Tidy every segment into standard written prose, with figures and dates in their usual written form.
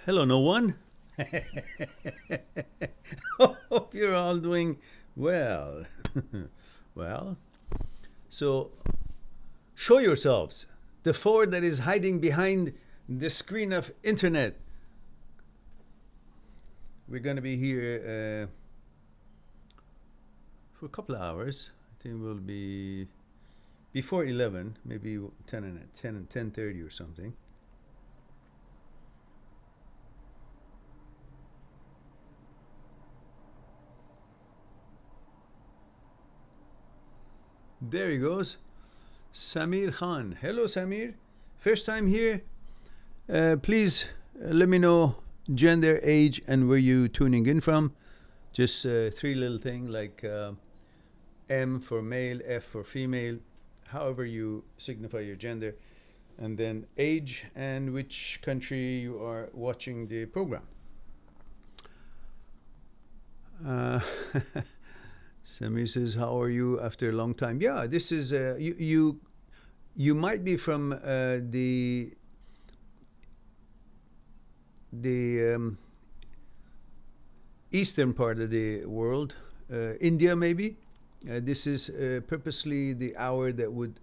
Hello, no one. Hope you're all doing well. Well, so show yourselves. The four that is hiding behind the screen of internet. We're going to be here for a couple of hours. I think we'll be before 11, maybe 10 and 10:30 or something. There he goes. Samir Khan. Hello, Samir. First time here. Please let me know gender, age, and where you tuning in from. Just three little things like M for male, F for female, however you signify your gender, and then age and which country you are watching the program. Samir says, "How are you after a long time?" Yeah, this is you might be from the eastern part of the world, India maybe. This is purposely the hour that would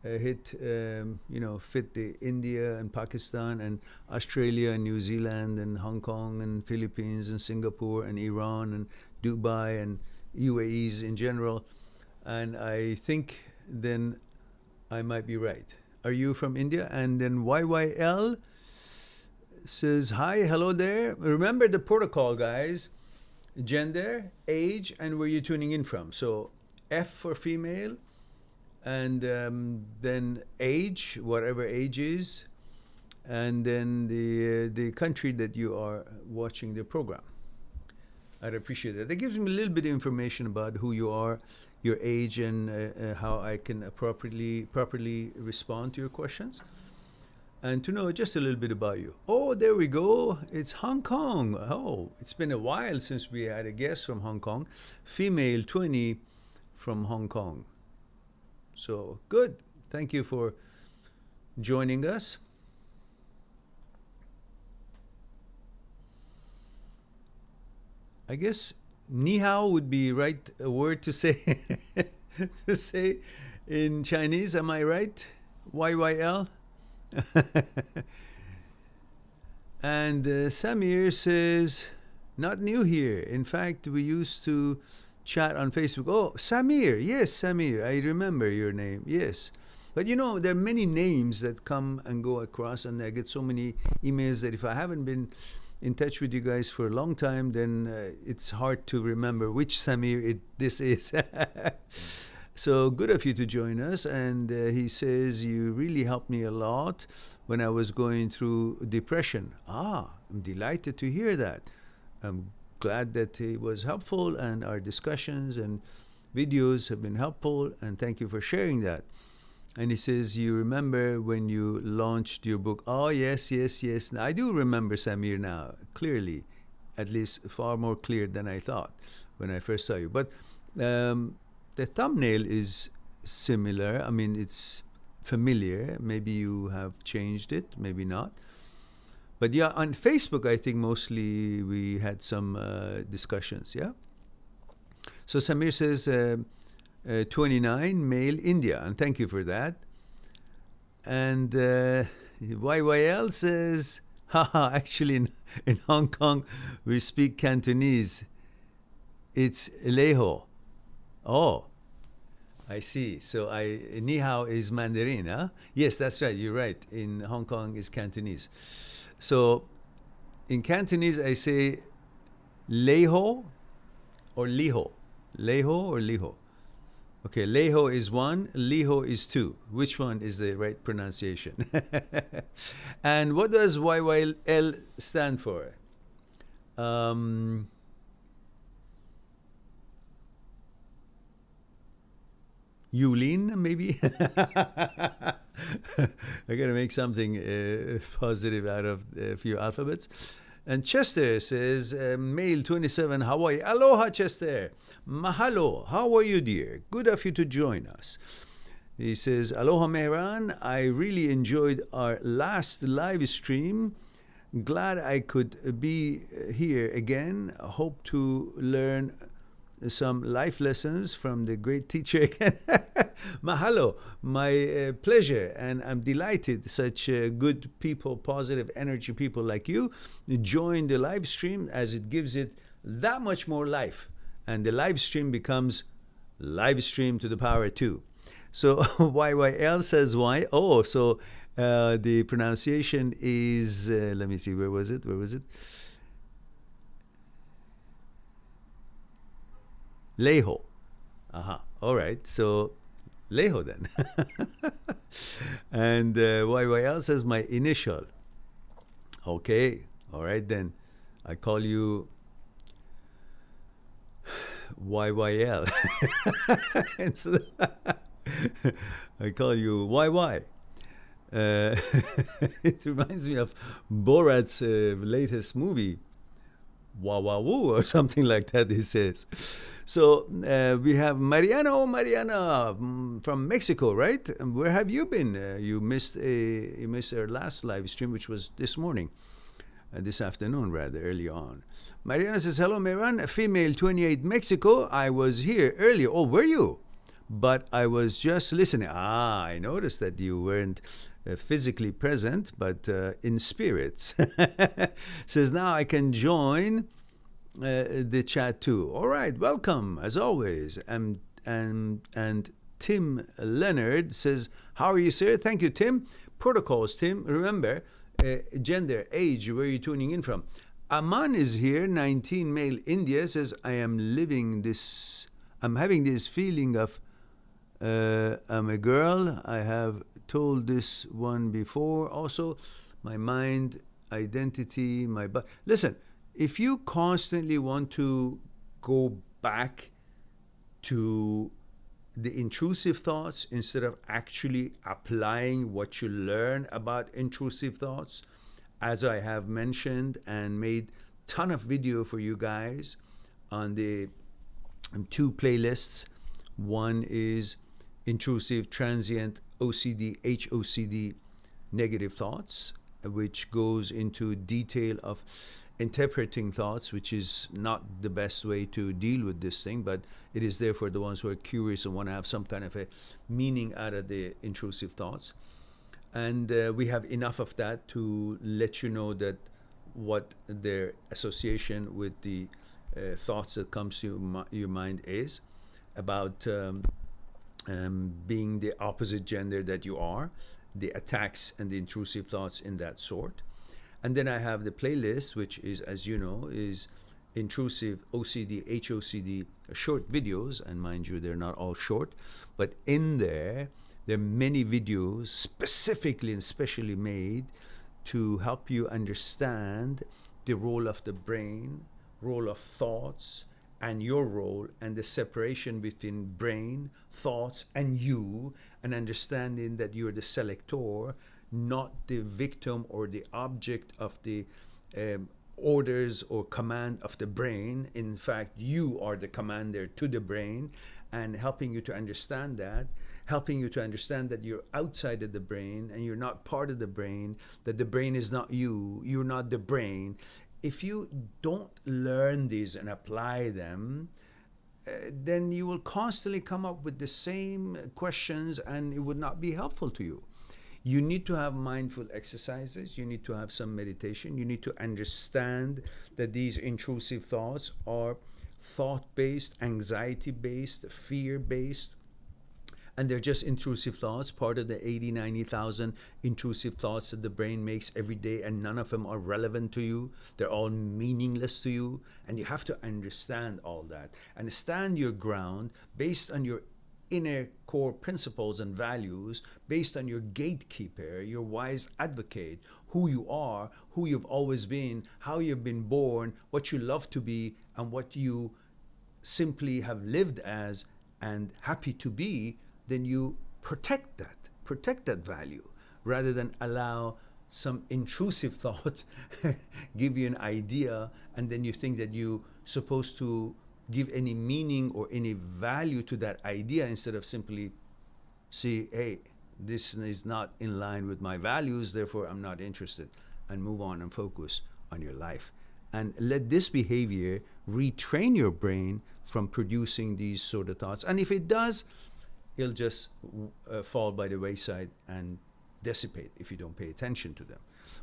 hit, fit the India and Pakistan and Australia and New Zealand and Hong Kong and Philippines and Singapore and Iran and Dubai and UAEs in general. And I think then I might be right. Are you from India? And then YYL says, "Hi, hello there. Remember the protocol, guys. Gender, age, and where you're tuning in from. So F for female, and then age, whatever age is, and then the country that you are watching the program. I'd appreciate that. That gives me a little bit of information about who you are, your age, and how I can properly respond to your questions. And to know just a little bit about you. Oh, there we go. It's Hong Kong. Oh, it's been a while since we had a guest from Hong Kong. Female 20 from Hong Kong. So good. Thank you for joining us. I guess ni hao would be right a word to say to say in Chinese. Am I right? YYL? And Samir says, "Not new here. In fact, we used to chat on Facebook." Oh, Samir. Yes, Samir. I remember your name. Yes. But there are many names that come and go across, and I get so many emails that if I haven't been in touch with you guys for a long time, then it's hard to remember which Samir this is. So good of you to join us. And he says, "You really helped me a lot when I was going through depression." I'm delighted to hear that. I'm glad that it was helpful, and our discussions and videos have been helpful, and thank you for sharing that. And he says, "You remember when you launched your book?" Oh, yes. I do remember, Samir, now, clearly, at least far more clear than I thought when I first saw you. But the thumbnail is similar. I mean, it's familiar. Maybe you have changed it, maybe not. But yeah, on Facebook, I think mostly we had some discussions, yeah? So Samir says, 29, male, India, and thank you for that. And YYL says, "Haha, actually in Hong Kong, we speak Cantonese. It's Leho." Oh, I see. So ni hao is Mandarin, huh? Yes, that's right. You're right. In Hong Kong is Cantonese. So in Cantonese, I say Leho or Liho. Leho or Liho. Okay, Leho is one, Liho is two. Which one is the right pronunciation? And what does YYL stand for? Yulin, maybe? I gotta make something positive out of a few alphabets. And Chester says, male 27, Hawaii. Aloha, Chester. Mahalo. How are you, dear? Good of you to join us. He says, Aloha, Mehran. I really enjoyed our last live stream. Glad I could be here again. Hope to learn some life lessons from the great teacher again. Mahalo, my pleasure, and I'm delighted such good people, positive energy people like you join the live stream, as it gives it that much more life, and the live stream becomes live stream to the power 2. So YYL says why? Oh, so the pronunciation is, let me see, where was it? Leho. All right. So Leho then. And YYL says my initial. Okay. All right then. I call you YYL. Instead I call you YY. It reminds me of Borat's latest movie, Wah Woo, or something like that, he says. So we have Mariana. Oh, Mariana from Mexico, right? Where have you been? You missed our last live stream, which was this morning, this afternoon, rather early on. Mariana says, hello, Meran, female 28, Mexico. I was here earlier. Oh, were you? But I was just listening. I noticed that you weren't physically present, but in spirits. Says, now I can join the chat too. All right, welcome as always. And Tim Leonard says, how are you, sir? Thank you, Tim. Protocols, Tim. Remember, gender, age, where are you tuning in from? Aman is here, 19, male, India, says, I'm having this feeling of I'm a girl. I have told this one before. Also, my mind, identity, my body. Listen, if you constantly want to go back to the intrusive thoughts instead of actually applying what you learn about intrusive thoughts, as I have mentioned and made ton of video for you guys on the 2 playlists. One is intrusive, transient, OCD, HOCD, negative thoughts, which goes into detail of interpreting thoughts, which is not the best way to deal with this thing, but it is there for the ones who are curious and want to have some kind of a meaning out of the intrusive thoughts. And we have enough of that to let you know that what their association with the thoughts that comes to your mind is about being the opposite gender that you are, the attacks and the intrusive thoughts in that sort. And then I have the playlist, which is, as you know, is intrusive, OCD, HOCD, short videos. And mind you, they're not all short, but in there are many videos specifically and specially made to help you understand the role of the brain, role of thoughts, and your role, and the separation between brain, thoughts, and you, and understanding that you're the selector, not the victim or the object of the orders or command of the brain. In fact, you are the commander to the brain, and helping you to understand that, you're outside of the brain and you're not part of the brain, that the brain is not you, you're not the brain. If you don't learn these and apply them, then you will constantly come up with the same questions and it would not be helpful to you. You need to have mindful exercises. You need to have some meditation. You need to understand that these intrusive thoughts are thought-based, anxiety-based, fear-based, and they're just intrusive thoughts, part of the 80, 90,000 intrusive thoughts that the brain makes every day, and none of them are relevant to you. They're all meaningless to you, and you have to understand all that and stand your ground based on your inner core principles and values, based on your gatekeeper, your wise advocate, who you are, who you've always been, how you've been born, what you love to be, and what you simply have lived as and happy to be. Then you protect that value, rather than allow some intrusive thought give you an idea, and then you think that you're supposed to give any meaning or any value to that idea, instead of simply see, hey, this is not in line with my values, therefore I'm not interested. and move on and focus on your life. And let this behavior retrain your brain from producing these sort of thoughts. And if it does, it'll just fall by the wayside and dissipate if you don't pay attention to them.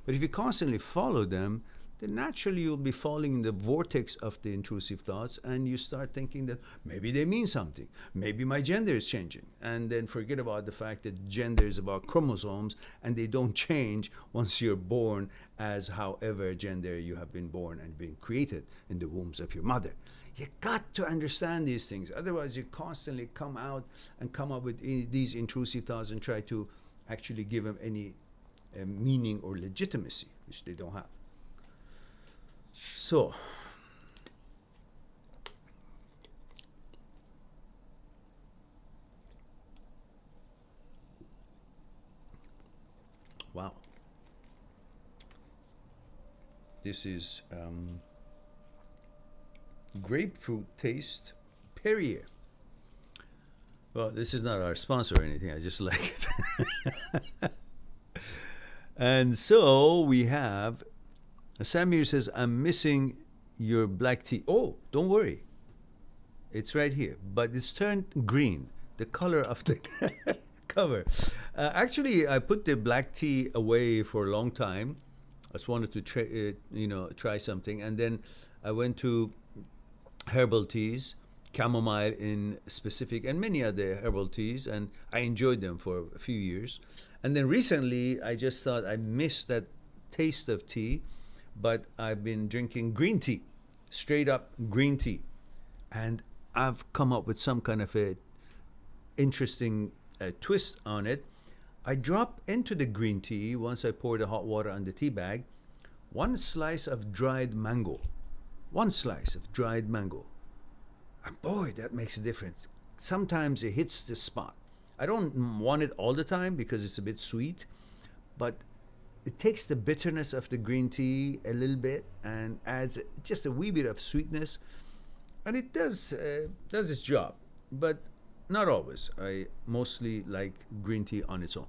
But if you constantly follow them, then naturally you'll be falling in the vortex of the intrusive thoughts, and you start thinking that maybe they mean something. Maybe my gender is changing. And then forget about the fact that gender is about chromosomes, and they don't change once you're born as however gender you have been born and been created in the wombs of your mother. You got to understand these things. Otherwise, you constantly come out and come up with these intrusive thoughts and try to actually give them any meaning or legitimacy, which they don't have. So, wow. This is grapefruit taste Perrier. Well, this is not our sponsor or anything. I just like it. And so we have Samir says, I'm missing your black tea. Oh, don't worry. It's right here. But it's turned green, the color of the cover. Actually, I put the black tea away for a long time. I just wanted to try something. And then I went to herbal teas, chamomile in specific, and many other herbal teas. And I enjoyed them for a few years. And then recently, I just thought I missed that taste of tea. But I've been drinking green tea, straight up green tea. And I've come up with some kind of a interesting twist on it. I drop into the green tea, once I pour the hot water on the tea bag, one slice of dried mango. One slice of dried mango. And boy, that makes a difference. Sometimes it hits the spot. I don't want it all the time because it's a bit sweet, but it takes the bitterness of the green tea a little bit and adds just a wee bit of sweetness, and it does its job, but not always. I mostly like green tea on its own.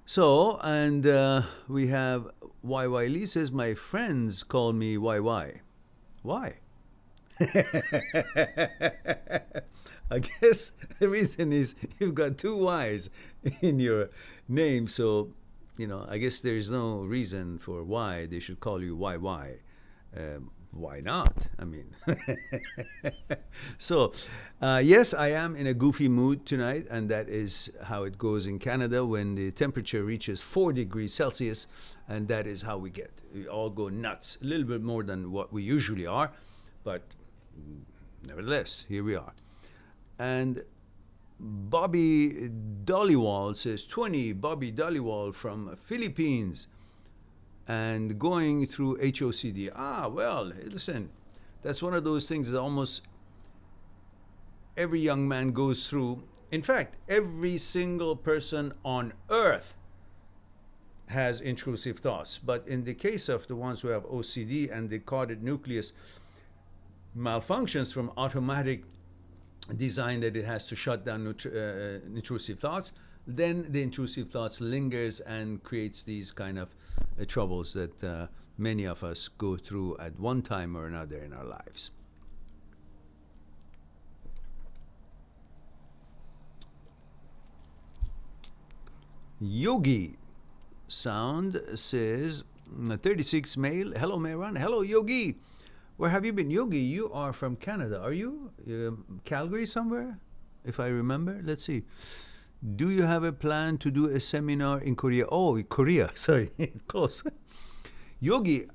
So, and we have YY Lee says, my friends call me YY. Why? I guess the reason is you've got two Y's in your name, so I guess there's no reason for why they should call you YY. Why not? I mean, so yes, I am in a goofy mood tonight, and that is how it goes in Canada when the temperature reaches 4 degrees Celsius, and that is how we get. We all go nuts, a little bit more than what we usually are, but nevertheless, here we are. And Bobby Dollywall says, 20, Bobby Dollywall from Philippines and going through HOCD. Well, listen, that's one of those things that almost every young man goes through. In fact, every single person on earth has intrusive thoughts. But in the case of the ones who have OCD and the caudate nucleus malfunctions from automatic design that it has to shut down intrusive thoughts, then the intrusive thoughts lingers and creates these kind of troubles that many of us go through at one time or another in our lives. Yogi Sound says, 36 male. Hello, Mehran. Hello, Yogi. Where have you been? Yogi, you are from Canada. Are you? Calgary somewhere, if I remember. Let's see. Do you have a plan to do a seminar in Korea? Oh, Korea. Sorry. Close. Yogi,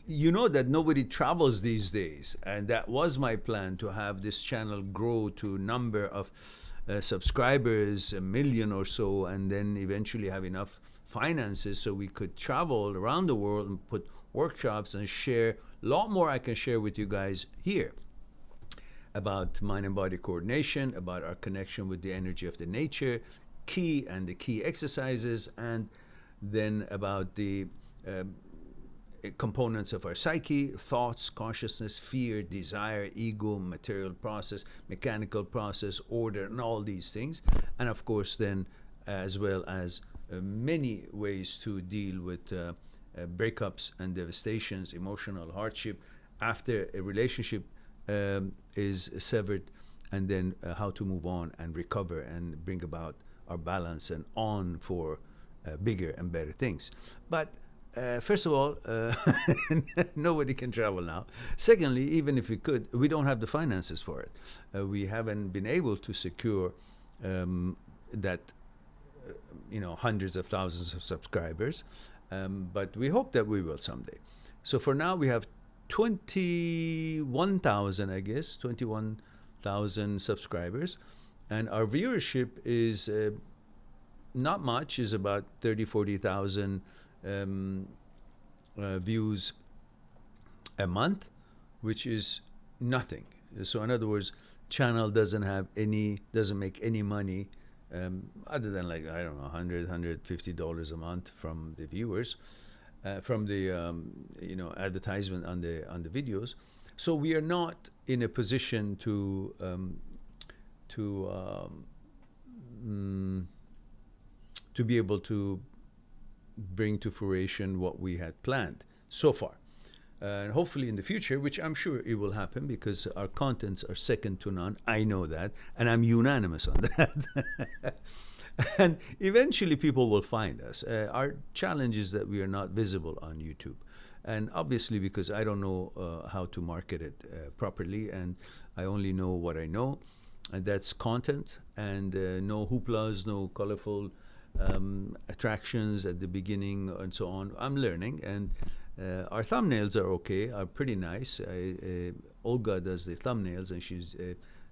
you know that nobody travels these days. And that was my plan, to have this channel grow to a number of subscribers, 1 million or so, and then eventually have enough finances so we could travel around the world and put workshops and share a lot more I can share with you guys here about mind and body coordination, about our connection with the energy of the nature, key and the key exercises, and then about the components of our psyche, thoughts, consciousness, fear, desire, ego, material process, mechanical process, order, and all these things. And of course then as well as many ways to deal with breakups and devastations, emotional hardship after a relationship is severed, and then how to move on and recover and bring about our balance and on for bigger and better things. But first of all, nobody can travel now. Secondly, even if we could, we don't have the finances for it. We haven't been able to secure that, hundreds of thousands of subscribers, but we hope that we will someday. So for now, we have 21,000, I guess, 21,000 subscribers, and our viewership is not much, is about 30, 40,000 views a month, which is nothing. So in other words, channel doesn't make any money other than, like, I don't know, $150 a month from the viewers, from the advertisement on the videos. So we are not in a position to be able to bring to fruition what we had planned so far. And hopefully in the future, which I'm sure it will happen because our contents are second to none. I know that, and I'm unanimous on that. And eventually people will find us. Our challenge is that we are not visible on YouTube. And obviously because I don't know how to market it properly, and I only know what I know, and that's content, and no hooplas, no colorful attractions at the beginning and so on. I'm learning, and our thumbnails are pretty nice. Olga does the thumbnails, and she's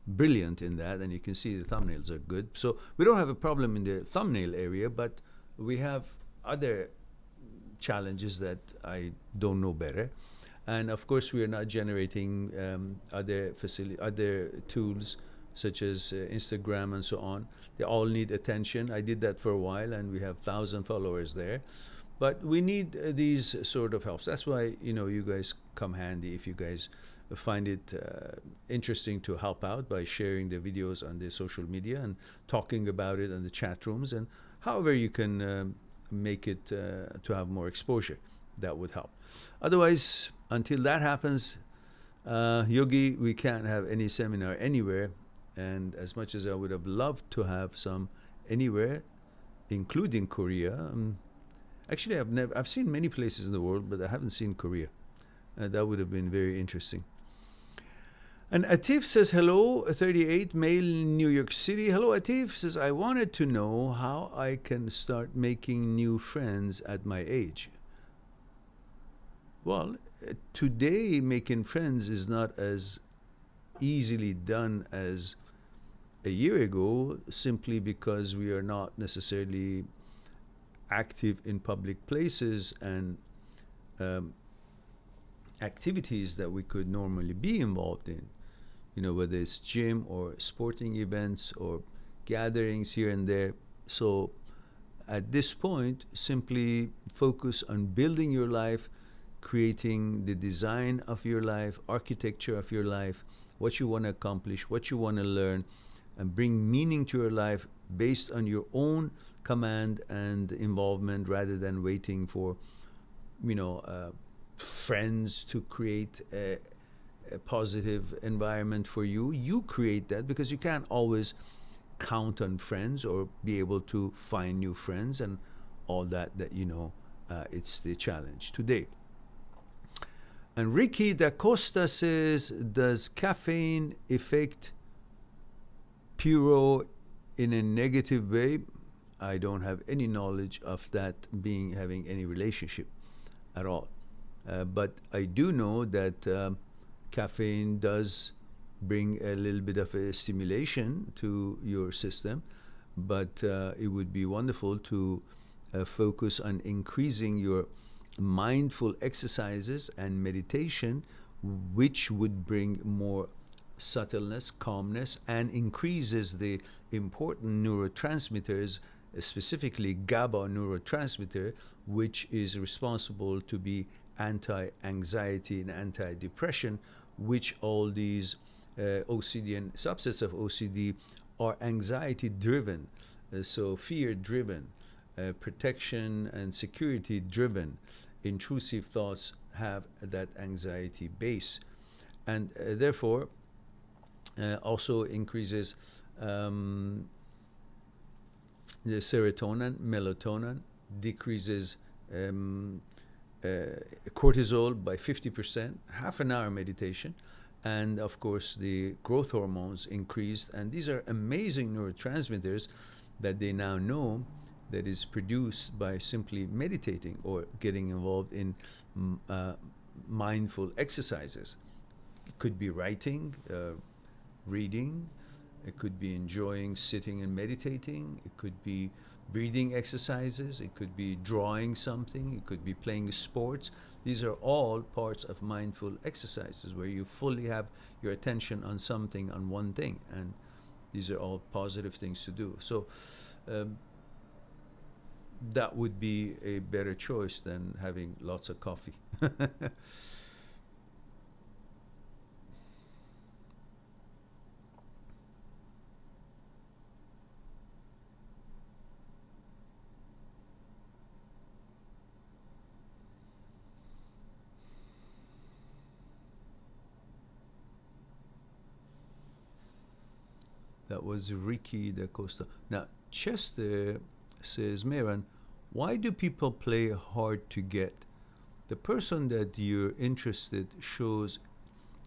brilliant in that, and you can see the thumbnails are good. So we don't have a problem in the thumbnail area, but we have other challenges that I don't know better. And of course, we are not generating other tools such as Instagram and so on. They all need attention. I did that for a while, and we have 1,000 followers there. But we need these sort of helps. That's why, you guys come handy if you guys find it interesting to help out by sharing the videos on the social media and talking about it in the chat rooms, and however you can make it to have more exposure. That would help. Otherwise, until that happens, Yogi, we can't have any seminar anywhere. And as much as I would have loved to have some anywhere, including Korea, actually I've seen many places in the world, but I haven't seen Korea. That would have been very interesting. And Atif says, hello, 38, male, New York City. Hello, Atif says, I wanted to know how I can start making new friends at my age. Well, today making friends is not as easily done as a year ago, simply because we are not necessarily active in public places and activities that we could normally be involved in, whether it's gym or sporting events or gatherings here and there. So at this point, simply focus on building your life, creating the design of your life, architecture of your life, what you want to accomplish, what you want to learn, and bring meaning to your life based on your own command and involvement, rather than waiting for, friends to create a positive environment for you. You create that, because you can't always count on friends or be able to find new friends and all that it's the challenge today. And Ricky Da Costa says, does caffeine affect Pirro in a negative way? I don't have any knowledge of that having any relationship at all. But I do know that caffeine does bring a little bit of a stimulation to your system, but it would be wonderful to focus on increasing your mindful exercises and meditation, which would bring more subtleness, calmness, and increases the important neurotransmitters, specifically GABA neurotransmitter, which is responsible to be anti-anxiety and anti-depression, which all these OCD and subsets of OCD are anxiety-driven, so fear-driven. protection and security driven. Intrusive thoughts have that anxiety base, and therefore also increases the serotonin, melatonin, decreases cortisol by 50%, half an hour meditation, and of course the growth hormones increased. And these are amazing neurotransmitters that they now know that is produced by simply meditating or getting involved in mindful exercises. It could be writing, reading, it could be enjoying sitting and meditating, it could be breathing exercises, it could be drawing something, it could be playing sports. These are all parts of mindful exercises where you fully have your attention on something, on one thing, and these are all positive things to do. So that would be a better choice than having lots of coffee. That was Ricky da Costa. Now, Chester says, Mehran, why do people play hard to get? The person that you're interested shows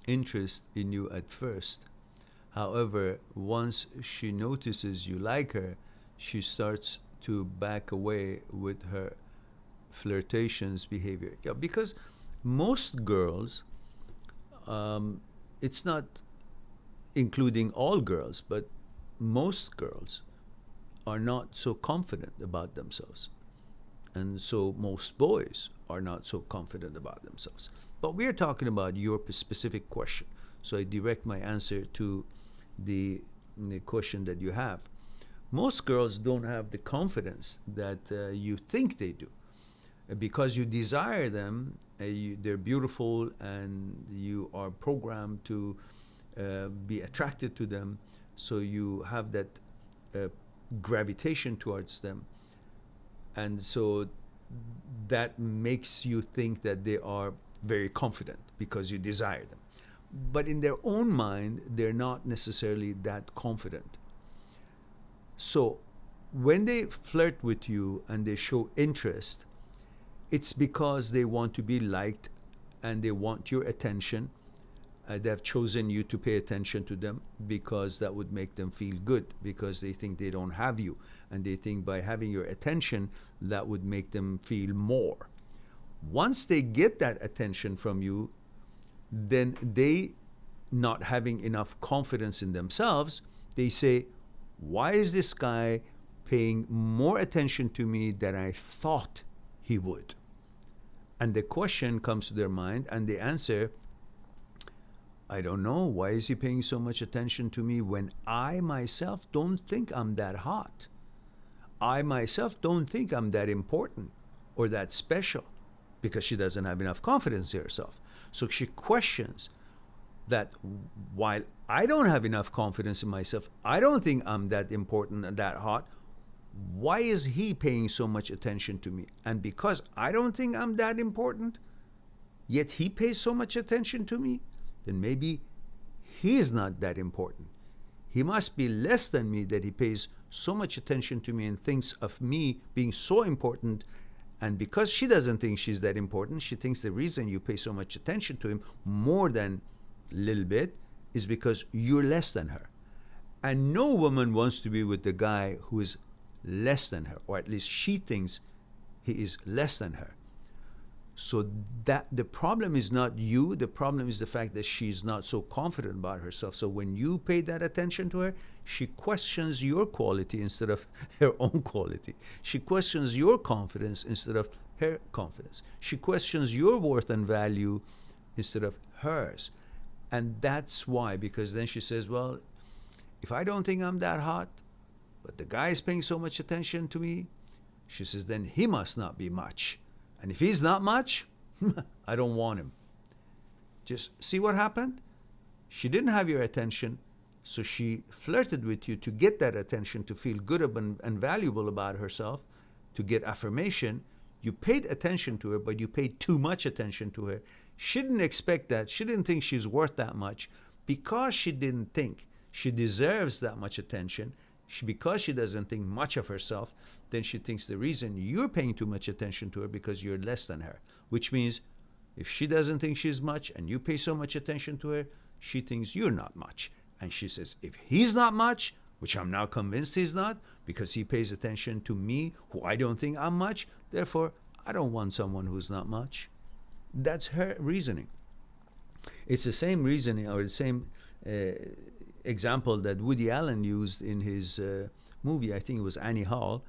interest in you at first. However, once she notices you like her, she starts to back away with her flirtations behavior. Yeah, because most girls, it's not including all girls, but most girls are not so confident about themselves. And so most boys are not so confident about themselves. But we're talking about your specific question. So I direct my answer to the question that you have. Most girls don't have the confidence that you think they do. Because you desire them, they're beautiful, and you are programmed to be attracted to them, so you have that gravitation towards them, and so that makes you think that they are very confident because you desire them. But in their own mind, they're not necessarily that confident. So when they flirt with you and they show interest, it's because they want to be liked and they want your attention. They have chosen you to pay attention to them because that would make them feel good, because they think they don't have you, and they think by having your attention that would make them feel more. Once they get that attention from you, then they, not having enough confidence in themselves, they say, why is this guy paying more attention to me than I thought he would? And the question comes to their mind, and they answer, I don't know. Why is he paying so much attention to me when I myself don't think I'm that hot? I myself don't think I'm that important or that special, because she doesn't have enough confidence in herself. So she questions that while I don't have enough confidence in myself, I don't think I'm that important and that hot, why is he paying so much attention to me? And because I don't think I'm that important, yet he pays so much attention to me, then maybe he is not that important. He must be less than me that he pays so much attention to me and thinks of me being so important. And because she doesn't think she's that important, she thinks the reason you pay so much attention to him more than a little bit is because you're less than her. And no woman wants to be with the guy who is less than her, or at least she thinks he is less than her. So that the problem is not you, the problem is the fact that she's not so confident about herself. So when you pay that attention to her, she questions your quality instead of her own quality. She questions your confidence instead of her confidence. She questions your worth and value instead of hers. And that's why, because then she says, well, if I don't think I'm that hot, but the guy is paying so much attention to me, she says, then he must not be much. And if he's not much, I don't want him. Just see what happened? She didn't have your attention, so she flirted with you to get that attention, to feel good and valuable about herself, to get affirmation. You paid attention to her, but you paid too much attention to her. She didn't expect that. She didn't think she's worth that much. Because she didn't think she deserves that much attention, because she doesn't think much of herself, then she thinks the reason you're paying too much attention to her because you're less than her. Which means if she doesn't think she's much and you pay so much attention to her, she thinks you're not much. And she says, if he's not much, which I'm now convinced he's not, because he pays attention to me, who I don't think I'm much, therefore, I don't want someone who's not much. That's her reasoning. It's the same reasoning or the same example that Woody Allen used in his movie, I think it was Annie Hall,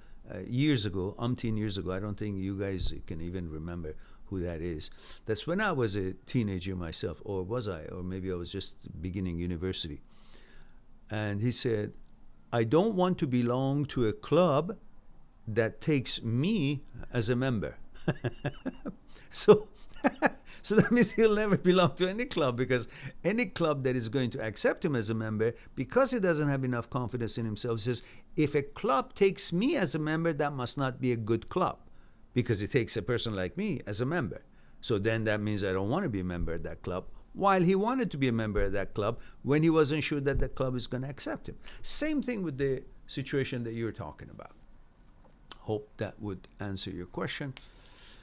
years ago, umpteen years ago. I don't think you guys can even remember who that is. That's when I was a teenager myself, or was I? Or maybe I was just beginning university. And he said, I don't want to belong to a club that takes me as a member. So that means he'll never belong to any club, because any club that is going to accept him as a member, because he doesn't have enough confidence in himself, says, if a club takes me as a member, that must not be a good club, because it takes a person like me as a member. So then that means I don't want to be a member of that club, while he wanted to be a member of that club when he wasn't sure that the club is going to accept him. Same thing with the situation that you're talking about. Hope that would answer your question.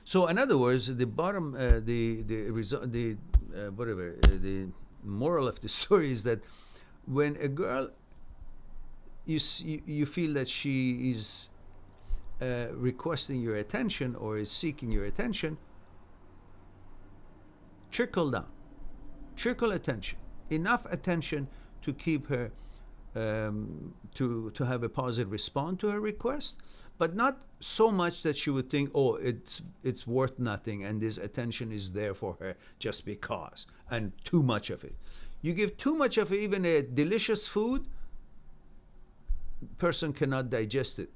So in other words, the bottom, the moral of the story is that when a girl, you feel that she is requesting your attention or is seeking your attention, trickle down, trickle attention, enough attention to keep her to have a positive response to her request, but not so much that she would think, oh, it's worth nothing and this attention is there for her just because, and too much of it. You give too much of it, even a delicious food, person cannot digest it,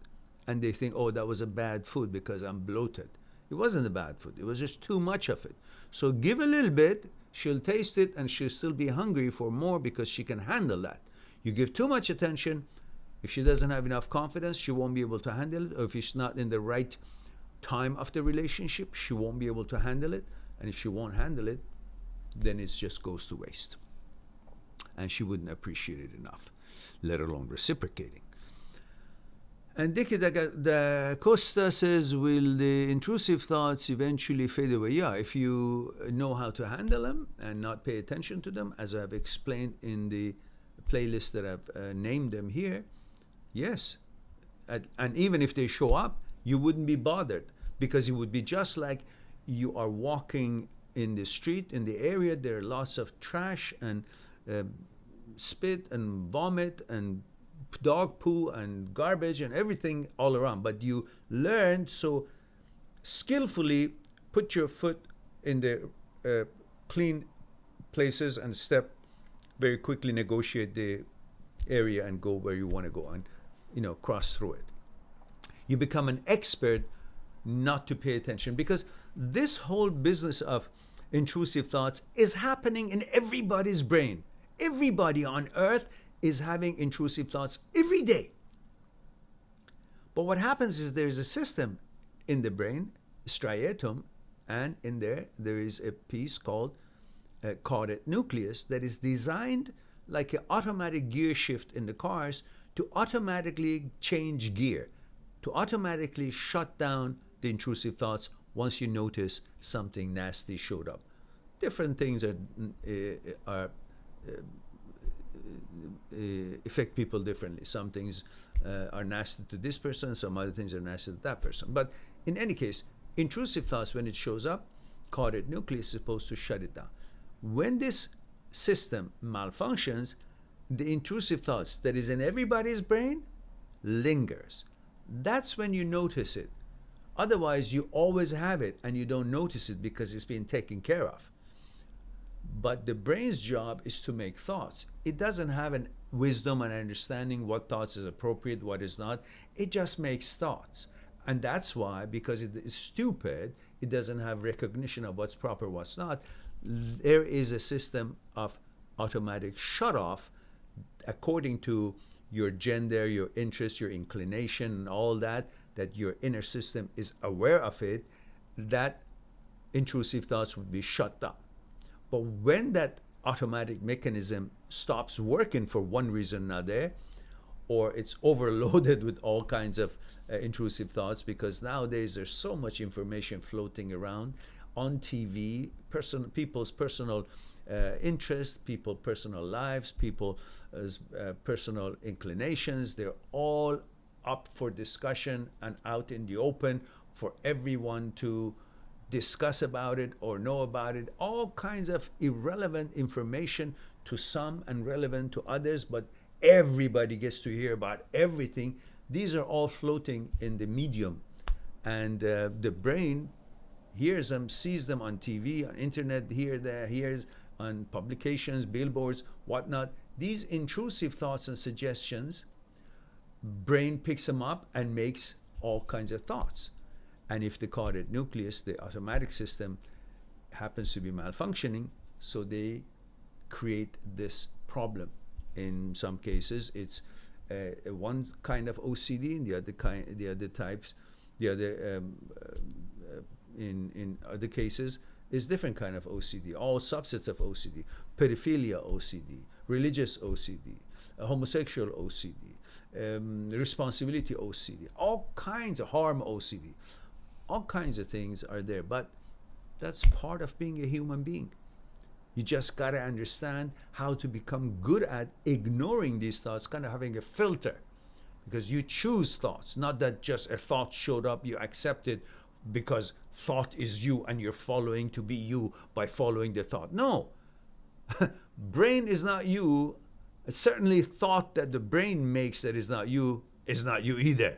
and they think, oh, that was a bad food because I'm bloated. It wasn't a bad food, it was just too much of it. So give a little bit, she'll taste it and she'll still be hungry for more because she can handle that. You give too much attention, if she doesn't have enough confidence, she won't be able to handle it. Or if it's not in the right time of the relationship, she won't be able to handle it. And if she won't handle it, then it just goes to waste. And she wouldn't appreciate it enough, let alone reciprocating. And Dicky da Costa says, will the intrusive thoughts eventually fade away? Yeah, if you know how to handle them and not pay attention to them, as I've explained in the playlist that I've named them here, yes. And even if they show up, you wouldn't be bothered, because it would be just like you are walking in the street, in the area, there are lots of trash and spit and vomit and dog poo and garbage and everything all around. But you learned so skillfully put your foot in the clean places and step very quickly, negotiate the area and go where you want to go and, cross through it. You become an expert not to pay attention, because this whole business of intrusive thoughts is happening in everybody's brain. Everybody on earth is having intrusive thoughts every day. But what happens is there's a system in the brain, striatum, and in there is a piece called caudate nucleus that is designed like an automatic gear shift in the cars to automatically change gear, to automatically shut down the intrusive thoughts once you notice something nasty showed up. Different things affect people differently. Some things are nasty to this person, some other things are nasty to that person. But in any case, intrusive thoughts, when it shows up, caudate nucleus is supposed to shut it down. When this system malfunctions, the intrusive thoughts that is in everybody's brain lingers. That's when you notice it. Otherwise, you always have it and you don't notice it because it's been taken care of. But the brain's job is to make thoughts. It doesn't have an wisdom and understanding what thoughts is appropriate, what is not. It just makes thoughts. And that's why, because it is stupid, it doesn't have recognition of what's proper, what's not. There is a system of automatic shut-off according to your gender, your interest, your inclination, and all that. that your inner system is aware of it, that intrusive thoughts would be shut down. But when that automatic mechanism stops working for one reason or another, or it's overloaded with all kinds of intrusive thoughts, because nowadays there's so much information floating around on TV, people's personal interests, people's personal lives, people's personal inclinations, they're all up for discussion and out in the open for everyone to discuss about it or know about it. All kinds of irrelevant information to some and relevant to others, but everybody gets to hear about everything. These are all floating in the medium, and the brain hears them, sees them on TV, on internet, hears on publications, billboards, whatnot. These intrusive thoughts and suggestions, brain picks them up and makes all kinds of thoughts. And if the caudate nucleus, the automatic system, happens to be malfunctioning, so they create this problem. In some cases, it's one kind of OCD, and the other types, in other cases, is different kind of OCD. All subsets of OCD: pedophilia OCD, religious OCD, homosexual OCD, responsibility OCD, all kinds of harm OCD. All kinds of things are there, but that's part of being a human being. You just got to understand how to become good at ignoring these thoughts, kind of having a filter, because you choose thoughts, not that just a thought showed up, you accept it because thought is you and you're following to be you by following the thought. No, brain is not you. Certainly thought that the brain makes that is not you either.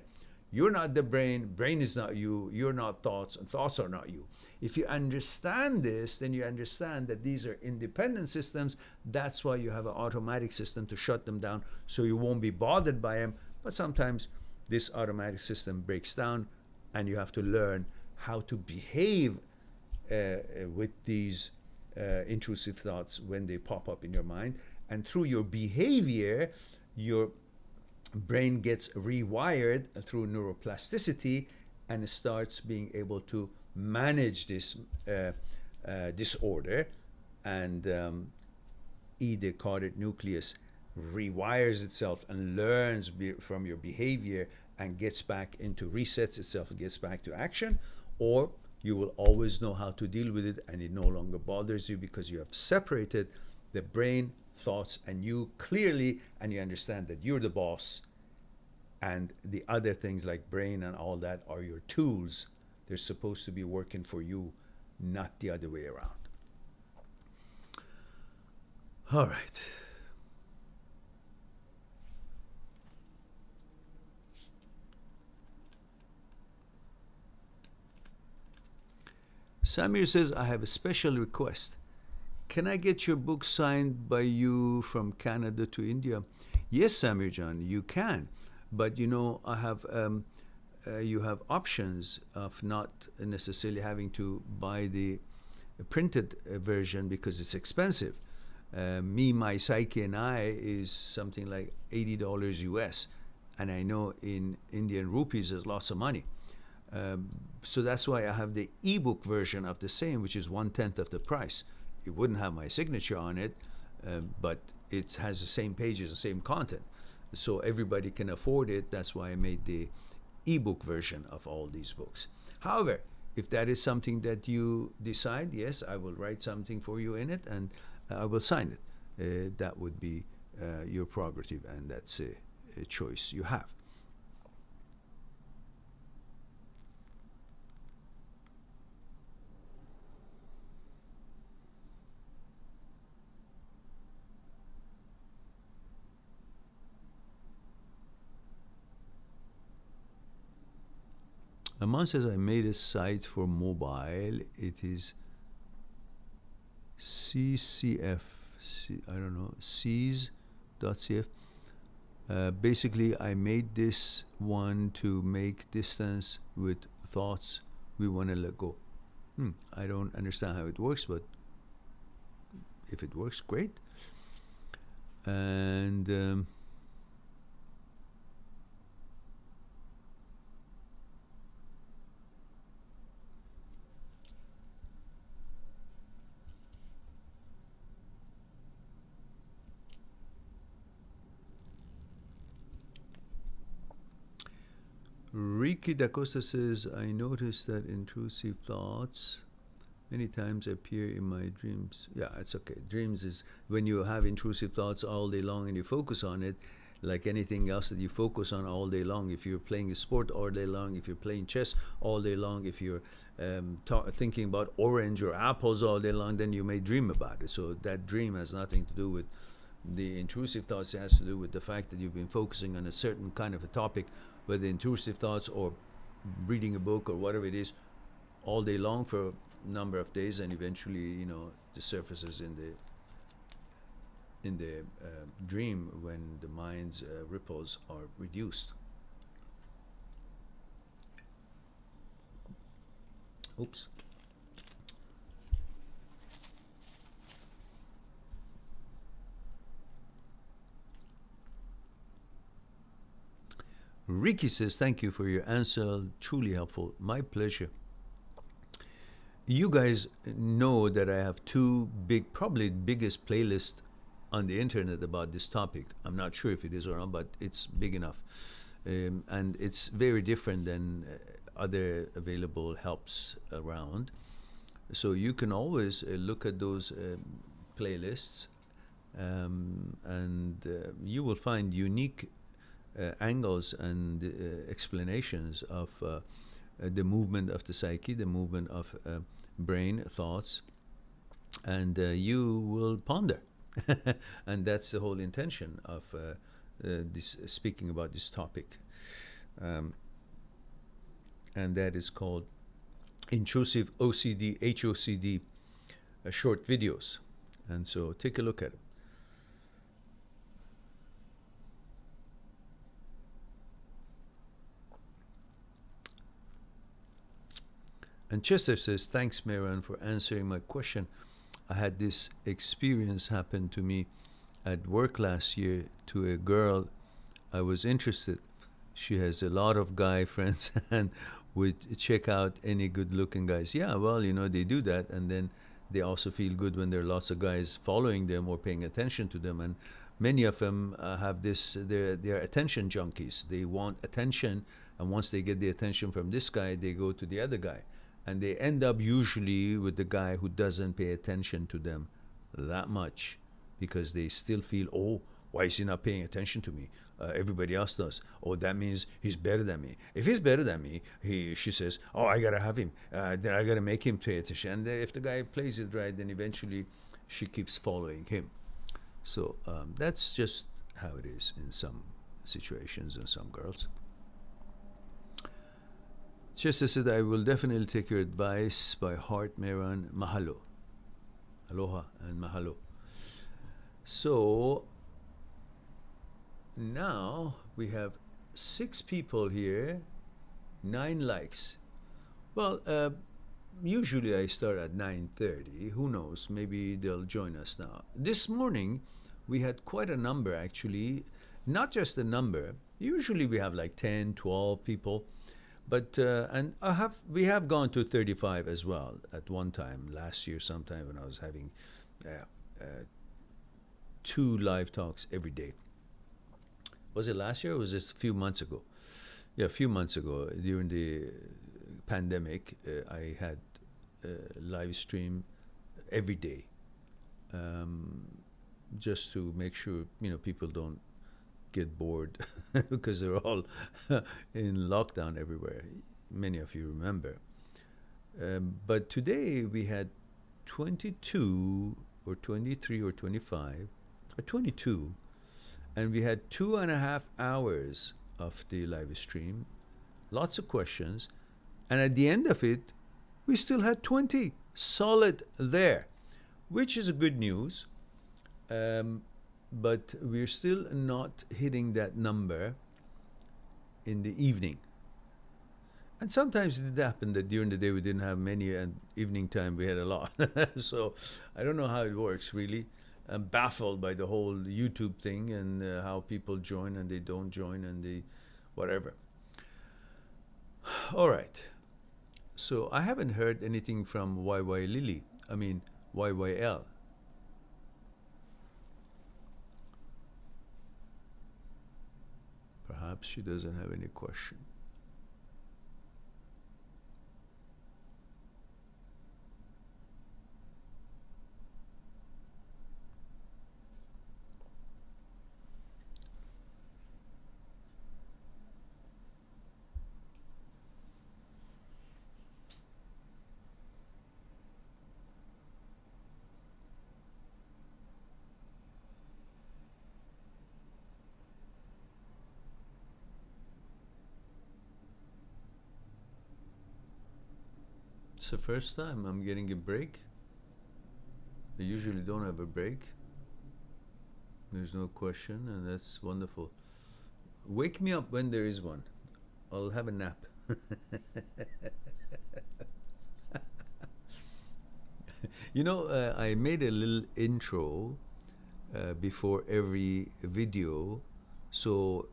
You're not the brain, brain is not you, you're not thoughts, and thoughts are not you. If you understand this, then you understand that these are independent systems. That's why you have an automatic system to shut them down, so you won't be bothered by them. But sometimes this automatic system breaks down, and you have to learn how to behave with these intrusive thoughts when they pop up in your mind. And through your behavior, your brain gets rewired through neuroplasticity, and it starts being able to manage this disorder, and either caudate nucleus rewires itself and learns from your behavior and gets back into, resets itself and gets back to action, or you will always know how to deal with it, and it no longer bothers you because you have separated the brain, thoughts, and you clearly, and you understand that you're the boss, and the other things like brain and all that are your tools. They're supposed to be working for you, not the other way around. All right. Samir says, I have a special request. Can I get your book signed by you from Canada to India? Yes, Samir John, you can. But I have you have options of not necessarily having to buy the printed version because it's expensive. My Psyche and I is something like $80 US, and I know in Indian rupees there's lots of money. So that's why I have the ebook version of the same, which is 1/10 of the price. It wouldn't have my signature on it, but it has the same pages, the same content. So everybody can afford it. That's why I made the ebook version of all these books. However, if that is something that you decide, yes, I will write something for you in it, and I will sign it. That would be your prerogative, and that's a choice you have. Aman says, I made a site for mobile. It is CCF, I don't know, Cs.cf. Basically, I made this one to make distance with thoughts we want to let go. I don't understand how it works, but if it works, great. And Ricky Dacosta says, I noticed that intrusive thoughts many times appear in my dreams. Yeah, it's okay. Dreams is when you have intrusive thoughts all day long and you focus on it, like anything else that you focus on all day long. If you're playing a sport all day long, if you're playing chess all day long, if you're thinking about orange or apples all day long, then you may dream about it. So that dream has nothing to do with the intrusive thoughts. It has to do with the fact that you've been focusing on a certain kind of a topic, whether intrusive thoughts or reading a book or whatever it is, all day long for a number of days, and eventually, the surfaces in the dream when the mind's ripples are reduced. Oops. Ricky says, thank you for your answer. Truly helpful. My pleasure. You guys know that I have two big, probably biggest playlists on the internet about this topic. I'm not sure if it is or not, but it's big enough. And it's very different than other available helps around. So you can always look at those playlists, and you will find unique angles and explanations of the movement of the psyche, the movement of brain thoughts, and you will ponder. And that's the whole intention of this speaking about this topic. And that is called Intrusive OCD, HOCD, short videos. And so take a look at it. And Chester says, thanks, Meran, for answering my question. I had this experience happen to me at work last year to a girl I was interested. She has a lot of guy friends and would check out any good-looking guys. Yeah, well, they do that, and then they also feel good when there are lots of guys following them or paying attention to them. And many of them have this, they're attention junkies. They want attention, and once they get the attention from this guy, they go to the other guy. And they end up usually with the guy who doesn't pay attention to them that much, because they still feel, oh, why is he not paying attention to me? Everybody else does. Oh, that means he's better than me. If he's better than me, she says, oh, I gotta have him. Then I gotta make him pay attention. And if the guy plays it right, then eventually she keeps following him. So that's just how it is in some situations and some girls. Chester said, I will definitely take your advice by heart, Meran. Mahalo. Aloha and mahalo. So now we have 6 people here, 9 likes. Well, usually I start at 9:30. Who knows? Maybe they'll join us now. This morning we had quite a number, actually. Not just a number. Usually we have like 10, 12 people. But and we have gone to 35 as well at one time last year, sometime when I was having 2 live talks every day. Was it last year or was this a few months ago? Yeah, a few months ago during the pandemic, I had live stream every day, just to make sure people don't get bored because they're all in lockdown everywhere. Many of you remember. But today we had 22 or 23 or 25 or 22, and we had 2.5 hours of the live stream, lots of questions, and at the end of it we still had 20 solid there, which is a good news. But we're still not hitting that number in the evening. And sometimes it did happen that during the day we didn't have many, and evening time we had a lot. So I don't know how it works, really. I'm baffled by the whole YouTube thing and how people join and they don't join and they whatever. All right. So I haven't heard anything from YYL. Perhaps she doesn't have any question. the first time I'm getting a break. I usually don't have a break. There's no question, and that's wonderful. Wake me up when there is one. I'll have a nap. You know, I made a little intro before every video, so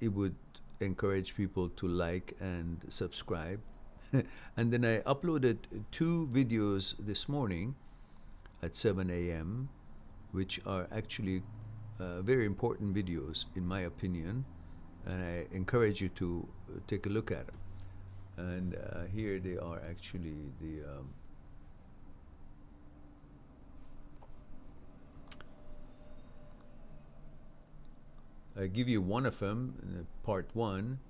it would encourage people to like and subscribe. And then I uploaded 2 videos this morning at 7 a.m., which are actually very important videos, in my opinion, and I encourage you to take a look at them. And here they are, actually. I give you one of them, part 1,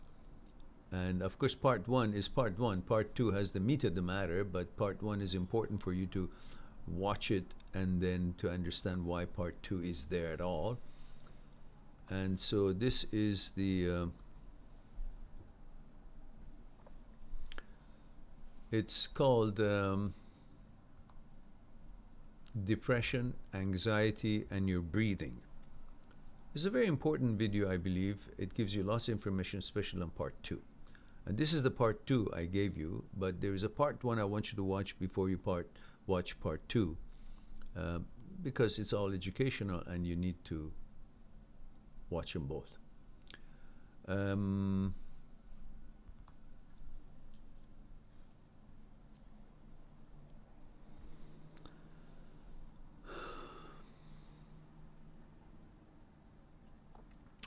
and of course part 1 is part 1. Part 2 has the meat of the matter, but part 1 is important for you to watch it and then to understand why part 2 is there at all. And so this is the it's called Depression, Anxiety, and Your Breathing. It's a very important video, I believe. It gives you lots of information, especially on part 2. And this is the part 2 I gave you, but there is a part 1 I want you to watch before you watch part 2, because it's all educational and you need to watch them both.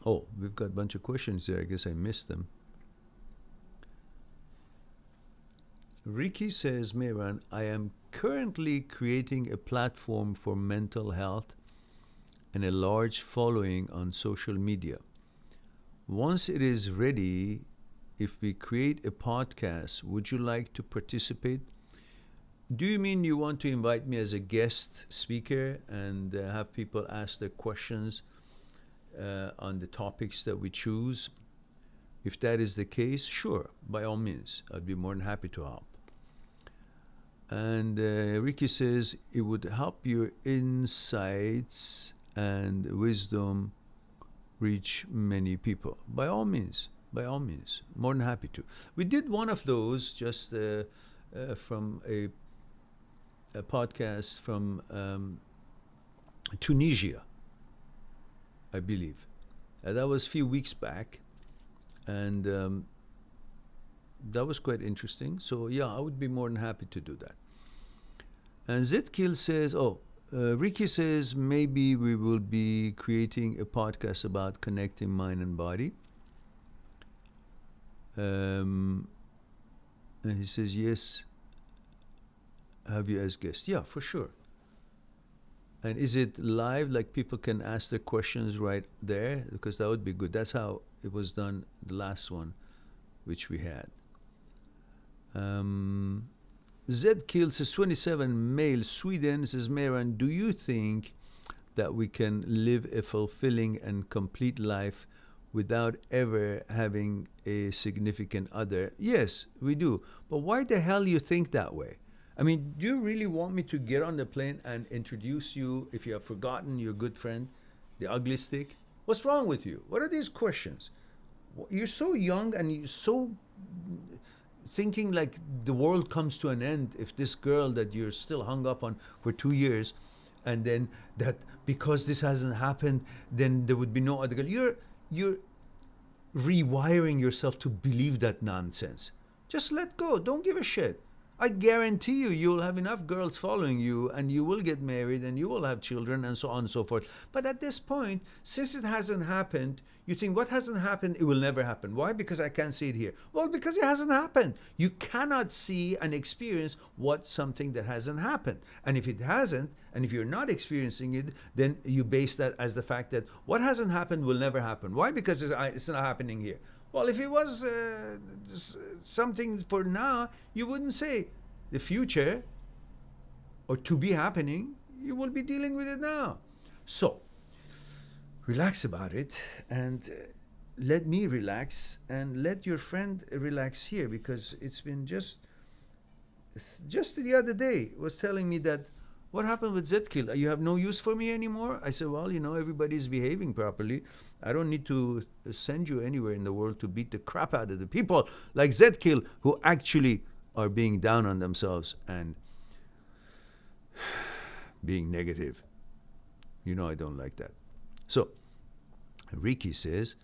Oh, we've got a bunch of questions there. I guess I missed them. Ricky says, Mehran, I am currently creating a platform for mental health and a large following on social media. Once it is ready, if we create a podcast, would you like to participate? Do you mean you want to invite me as a guest speaker and have people ask their questions on the topics that we choose? If that is the case, sure, by all means, I'd be more than happy to help. And Ricky says, it would help your insights and wisdom reach many people. By all means, more than happy to. We did one of those just from a podcast from Tunisia, I believe. That was a few weeks back, and that was quite interesting. So yeah, I would be more than happy to do that. And Zitkil says, Ricky says, maybe we will be creating a podcast about connecting mind and body. And he says, yes, have you as guest? Yeah, for sure. And is it live, like people can ask their questions right there? Because that would be good. That's how it was done, the last one, which we had. Zed Kill says, 27, male, Sweden, says, Mehran, do you think that we can live a fulfilling and complete life without ever having a significant other? Yes, we do. But why the hell you think that way? I mean, do you really want me to get on the plane and introduce you, if you have forgotten your good friend, the ugly stick? What's wrong with you? What are these questions? You're so young and you're so thinking like the world comes to an end if this girl that you're still hung up on for 2 years, and then that because this hasn't happened, then there would be no other girl. You're rewiring yourself to believe that nonsense. Just let go. Don't give a shit. I guarantee you, you'll have enough girls following you, and you will get married, and you will have children, and so on and so forth. But at this point, since it hasn't happened, you think, what hasn't happened? It will never happen. Why? Because I can't see it here. Well, because it hasn't happened. You cannot see and experience something that hasn't happened. And if it hasn't, and if you're not experiencing it, then you base that as the fact that what hasn't happened will never happen. Why? Because it's not happening here. Well, if it was something for now, you wouldn't say the future or to be happening. You will be dealing with it now. So, relax about it, and let me relax, and let your friend relax here, because it's been just just the other day was telling me that, what happened with Zkill? You have no use for me anymore? I said, well, everybody's behaving properly. I don't need to send you anywhere in the world to beat the crap out of the people like Zkill who actually are being down on themselves and being negative. I don't like that. So, Ricky says,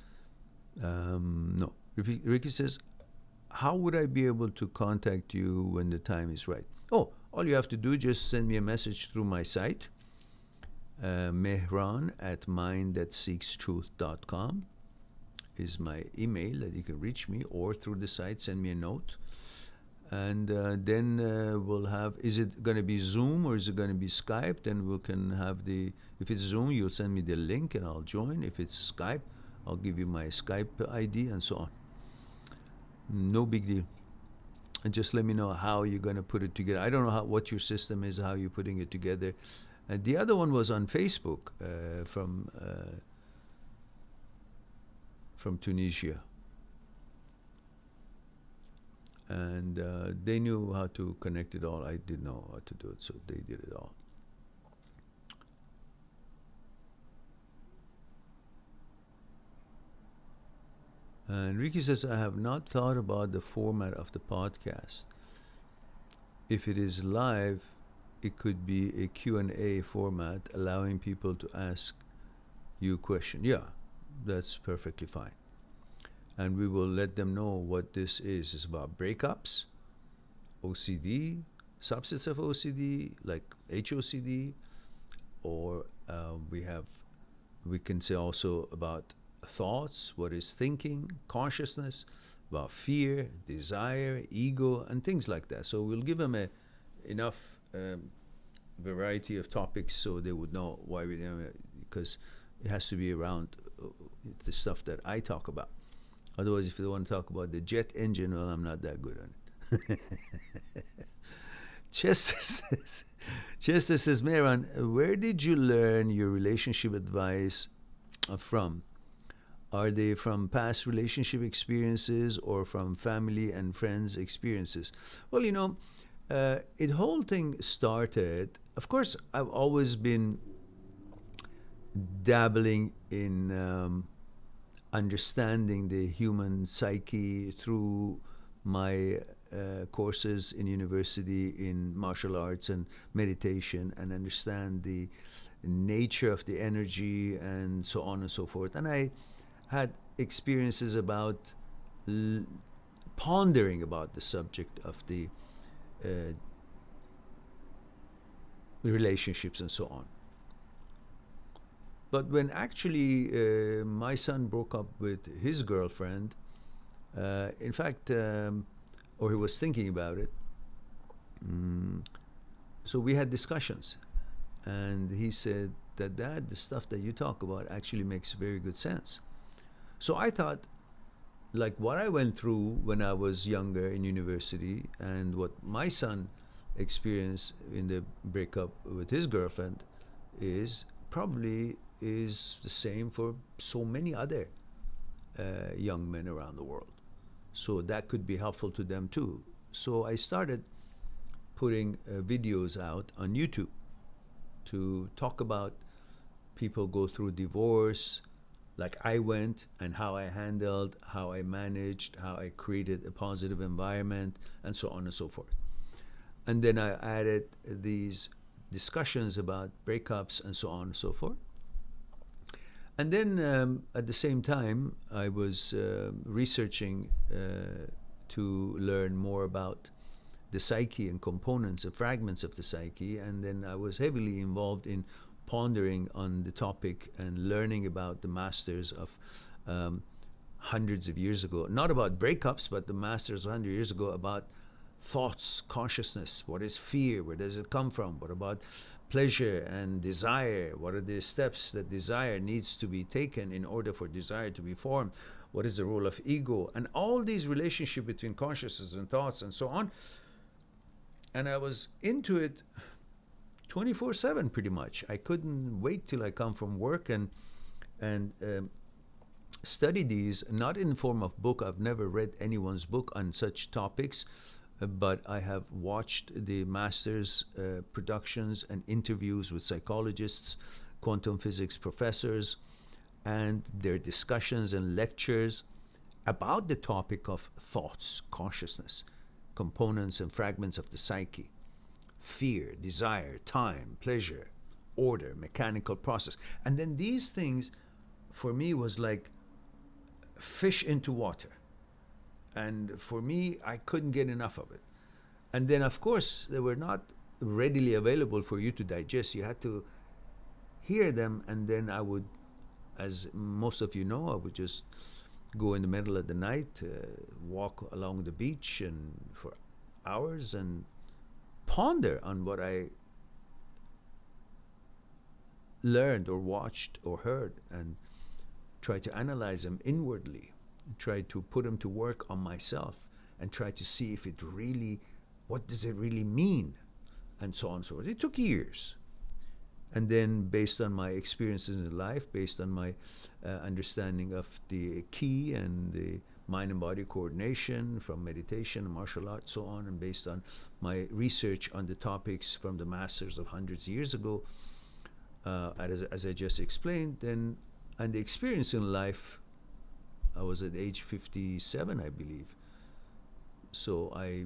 no. Ricky says, how would I be able to contact you when the time is right? Oh, all you have to do is just send me a message through my site, mehran@mindthatseekstruth.com is my email that you can reach me, or through the site, send me a note. And then we'll have, is it going to be Zoom or is it going to be Skype? Then we can have if it's Zoom, you'll send me the link and I'll join. If it's Skype, I'll give you my Skype ID and so on. No big deal. And just let me know how you're going to put it together. I don't know what your system is, how you're putting it together. And the other one was on Facebook from Tunisia. And they knew how to connect it all. I didn't know how to do it, so they did it all. And Ricky says, I have not thought about the format of the podcast. If it is live, it could be a Q&A format, allowing people to ask you questions. Yeah, that's perfectly fine. And we will let them know what this is. It's about breakups, OCD, subsets of OCD, like HOCD, or we can say also about thoughts, what is thinking, consciousness, about fear, desire, ego, and things like that. So we'll give them enough variety of topics so they would know why we're doing it, because it has to be around the stuff that I talk about. Otherwise, if they want to talk about the jet engine, well, I'm not that good on it. Chester says, Mehran, where did you learn your relationship advice from? Are they from past relationship experiences or from family and friends' experiences? Well, the whole thing started, of course, I've always been dabbling in understanding the human psyche through my courses in university in martial arts and meditation, and understand the nature of the energy and so on and so forth. And I had experiences about pondering about the subject of the relationships and so on. But when actually my son broke up with his girlfriend, in fact, or he was thinking about it, so we had discussions, and he said that, Dad, the stuff that you talk about actually makes very good sense. So I thought, like what I went through when I was younger in university, and what my son experienced in the breakup with his girlfriend is probably is the same for so many other young men around the world. So that could be helpful to them too. So I started putting videos out on YouTube to talk about people go through divorce, like I went, and how I handled, how I managed, how I created a positive environment, and so on and so forth. And then I added these discussions about breakups and so on and so forth. And then at the same time, I was researching to learn more about the psyche and components and fragments of the psyche. And then I was heavily involved in pondering on the topic and learning about the masters of hundreds of years ago. Not about breakups, but the masters 100 years ago about thoughts, consciousness. What is fear? Where does it come from? What about pleasure and desire? What are the steps that desire needs to be taken in order for desire to be formed? What is the role of ego? And all these relationships between consciousness and thoughts and so on. And I was into it 24/7 pretty much. I couldn't wait till I come from work and study these, not in the form of book. I've never read anyone's book on such topics, but I have watched the master's productions and interviews with psychologists, quantum physics professors, and their discussions and lectures about the topic of thoughts, consciousness, components and fragments of the psyche, fear, desire, time, pleasure, order, mechanical process. And then these things, for me, was like fish into water. And for me, I couldn't get enough of it. And then, of course, they were not readily available for you to digest. You had to hear them, and then I would, as most of you know, I would just go in the middle of the night, walk along the beach and for hours and ponder on what I learned or watched or heard, and try to analyze them inwardly, try to put them to work on myself, and try to see if it really, what does it really mean, and so on and so forth. It took years. And then, based on my experiences in life, based on my understanding of the key and the mind and body coordination from meditation and martial arts, so on, and based on my research on the topics from the masters of hundreds of years ago, as I just explained, then, and the experience in life, I was at age 57, I believe. So I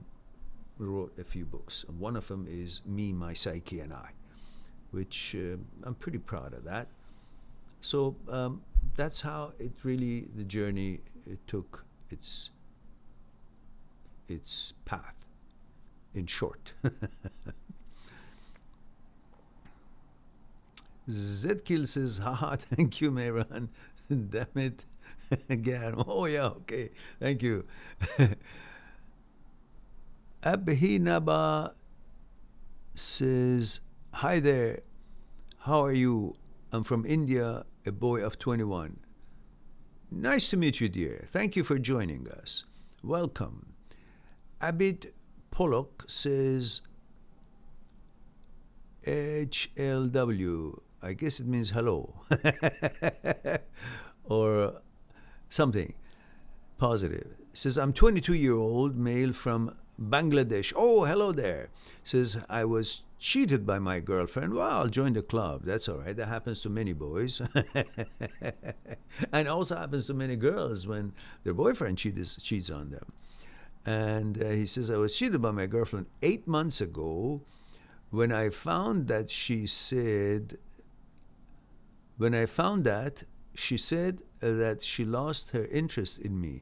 wrote a few books. And one of them is Me, My Psyche, and I, which I'm pretty proud of that. So that's how it really, the journey, it took its path, in short. Zedkil says, haha, thank you, Mehran. Damn it. Again. Oh, yeah, okay. Thank you. Abhinaba says, hi there. How are you? I'm from India, a boy of 21. Nice to meet you, dear. Thank you for joining us. Welcome. Abid Pollock says, HLW. I guess it means hello. Or something positive. Says, I'm 22-year-old male from Bangladesh. Oh, hello there. Says, I was cheated by my girlfriend. Well, I'll join the club. That's all right. That happens to many boys. And also happens to many girls when their boyfriend cheats on them. And he says, I was cheated by my girlfriend 8 months ago when I found that she said that she lost her interest in me.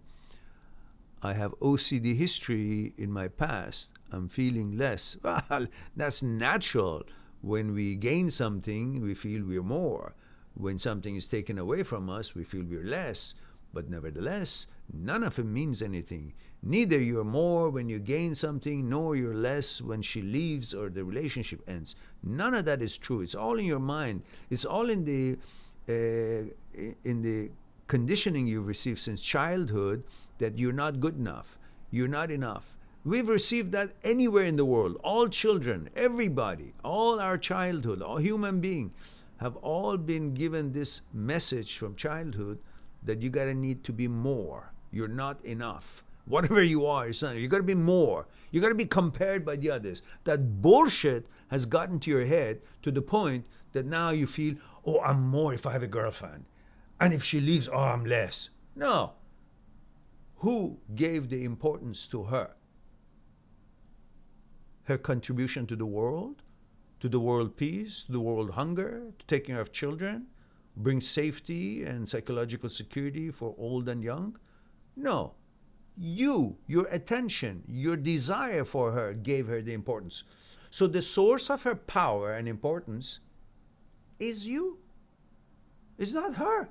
I have OCD history in my past. I'm feeling less. Well, that's natural. When we gain something, we feel we're more. When something is taken away from us, we feel we're less. But nevertheless, none of it means anything. Neither you're more when you gain something, nor you're less when she leaves or the relationship ends. None of that is true. It's all in your mind. It's all in the conditioning you've received since childhood, that you're not good enough, you're not enough. We've received that anywhere in the world. All children, everybody, all our childhood, all human beings have all been given this message from childhood that you gotta need to be more. You're not enough. Whatever you are, you gotta be more. You gotta be compared by the others. That bullshit has gotten to your head to the point that now you feel, oh, I'm more if I have a girlfriend. And if she leaves, oh, I'm less. No. Who gave the importance to her? Her contribution to the world peace, to the world hunger, to taking care of children, bring safety and psychological security for old and young? No. You, your attention, your desire for her gave her the importance. So the source of her power and importance is you. It's not her.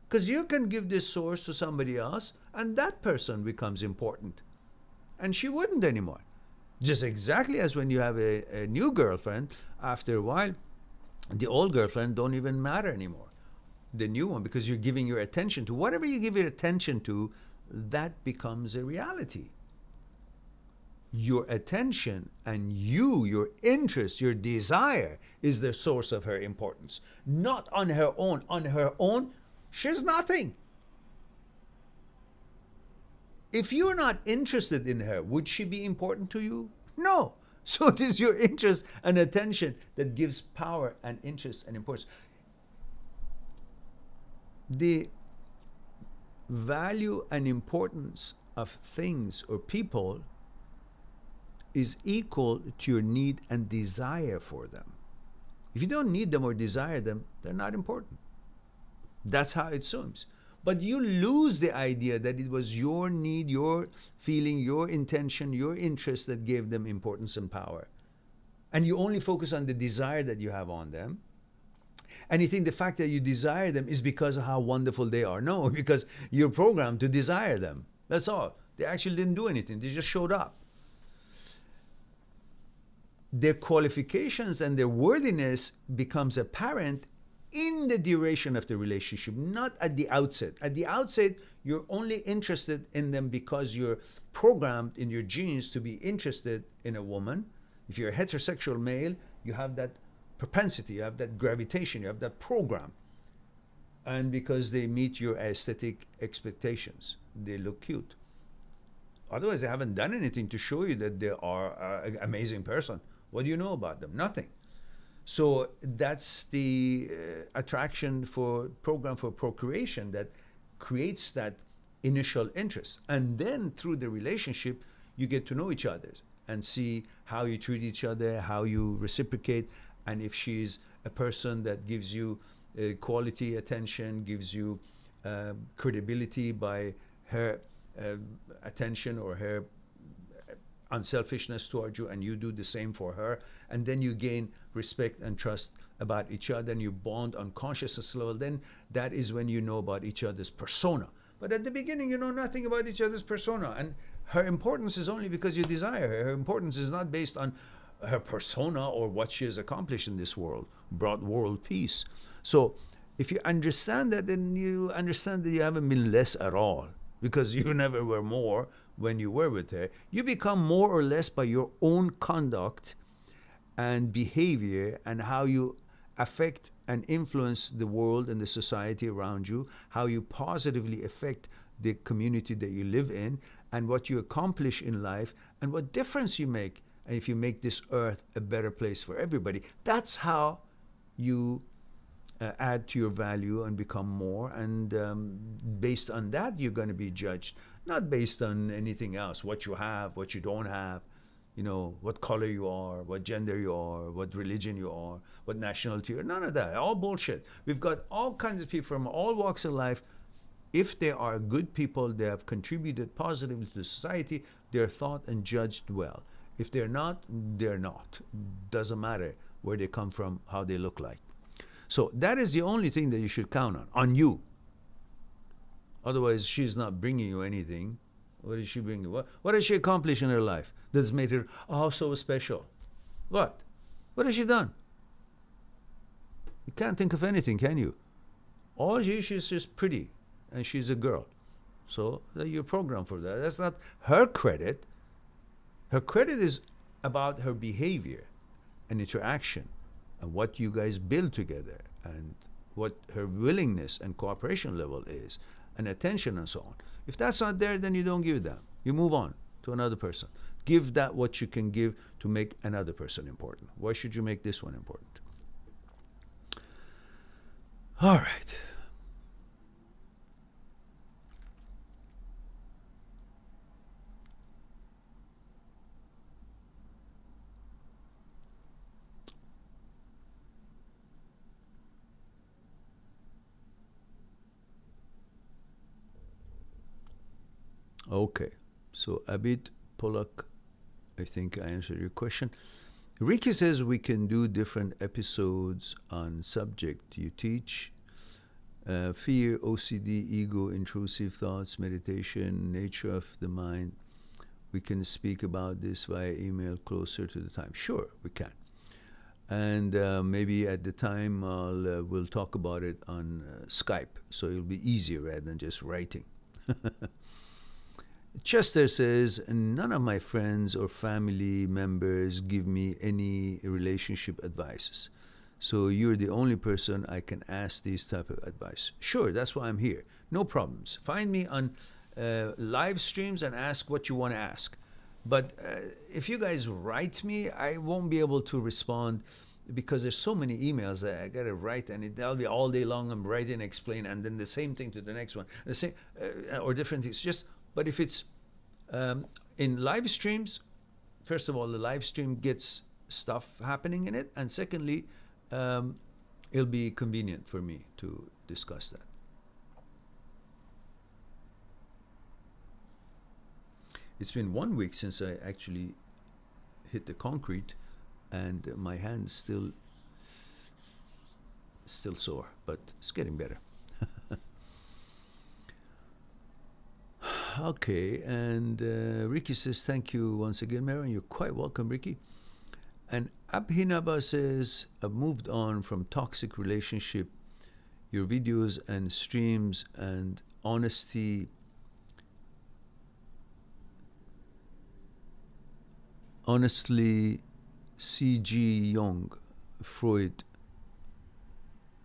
Because you can give this source to somebody else, and that person becomes important. And she wouldn't anymore. Just exactly as when you have a new girlfriend, after a while, the old girlfriend don't even matter anymore. The new one, because you're giving your attention to whatever you give your attention to, that becomes a reality. Your attention and your interest, your desire is the source of her importance. Not on her own. On her own, she's nothing. If you're not interested in her, would she be important to you? No. So it is your interest and attention that gives power and interest and importance. The value and importance of things or people is equal to your need and desire for them. If you don't need them or desire them, they're not important. That's how it seems. But you lose the idea that it was your need, your feeling, your intention, your interest that gave them importance and power. And you only focus on the desire that you have on them. And you think the fact that you desire them is because of how wonderful they are. No, because you're programmed to desire them. That's all. They actually didn't do anything. They just showed up. Their qualifications and their worthiness becomes apparent in the duration of the relationship, not at the outset. At the outset, you're only interested in them because you're programmed in your genes to be interested in a woman. If you're a heterosexual male, you have that propensity, you have that gravitation, you have that program. And because they meet your aesthetic expectations, they look cute. Otherwise, they haven't done anything to show you that they are an amazing person. What do you know about them? Nothing. So that's the attraction for program for procreation that creates that initial interest. And then through the relationship, you get to know each other and see how you treat each other, how you reciprocate, and if she's a person that gives you quality attention, gives you credibility by her attention or her unselfishness towards you, and you do the same for her, and then you gain respect and trust about each other, and you bond on consciousness level. Then that is when you know about each other's persona. But at the beginning, you know nothing about each other's persona, and her importance is only because you desire her. Her importance is not based on her persona or what she has accomplished in this world, brought world peace. So if you understand that, then you understand that you haven't been less at all, because you never were more when you were with her. You become more or less by your own conduct and behavior and how you affect and influence the world and the society around you, how you positively affect the community that you live in, and what you accomplish in life, and what difference you make, and if you make this earth a better place for everybody. That's how you add to your value and become more, and based on that you're going to be judged, not based on anything else, what you have, what you don't have, you know, what color you are, what gender you are, what religion you are, what nationality you are. None of that. All bullshit. We've got all kinds of people from all walks of life. If they are good people, they have contributed positively to society, they're thought and judged well. If they're not, they're not. Doesn't matter where they come from, how they look like. So that is the only thing that you should count on you. Otherwise, she's not bringing you anything. What is she bringing? What has she accomplished in her life that's made her so special? What? What has she done? You can't think of anything, can you? She's just pretty, and she's a girl. So you're programmed for that. That's not her credit. Her credit is about her behavior and interaction and what you guys build together and what her willingness and cooperation level is and attention and so on. If that's not there, then you don't give that. You move on to another person. Give that what you can give to make another person important. Why should you make this one important? All right. Okay, so Abid Polak, I think I answered your question. Ricky says we can do different episodes on subject you teach. Fear, OCD, ego, intrusive thoughts, meditation, nature of the mind. We can speak about this via email closer to the time. Sure, we can. And maybe at the time we'll talk about it on Skype, so it'll be easier rather than just writing. Chester says, none of my friends or family members give me any relationship advices. So you're the only person I can ask these type of advice. Sure, that's why I'm here. No problems. Find me on live streams and ask what you want to ask. But if you guys write me, I won't be able to respond because there's so many emails that I gotta write, and that'll be all day long. I'm writing, explain, and then the same thing to the next one, the same or different things. But if it's in live streams, first of all, the live stream gets stuff happening in it, and secondly, it'll be convenient for me to discuss that. It's been 1 week since I actually hit the concrete, and my hand's still sore, but it's getting better. Okay, and Ricky says, thank you once again, Marian. You're quite welcome, Ricky. And Abhinaba says, I've moved on from toxic relationship. Your videos and streams and honestly C.G. Jung, Freud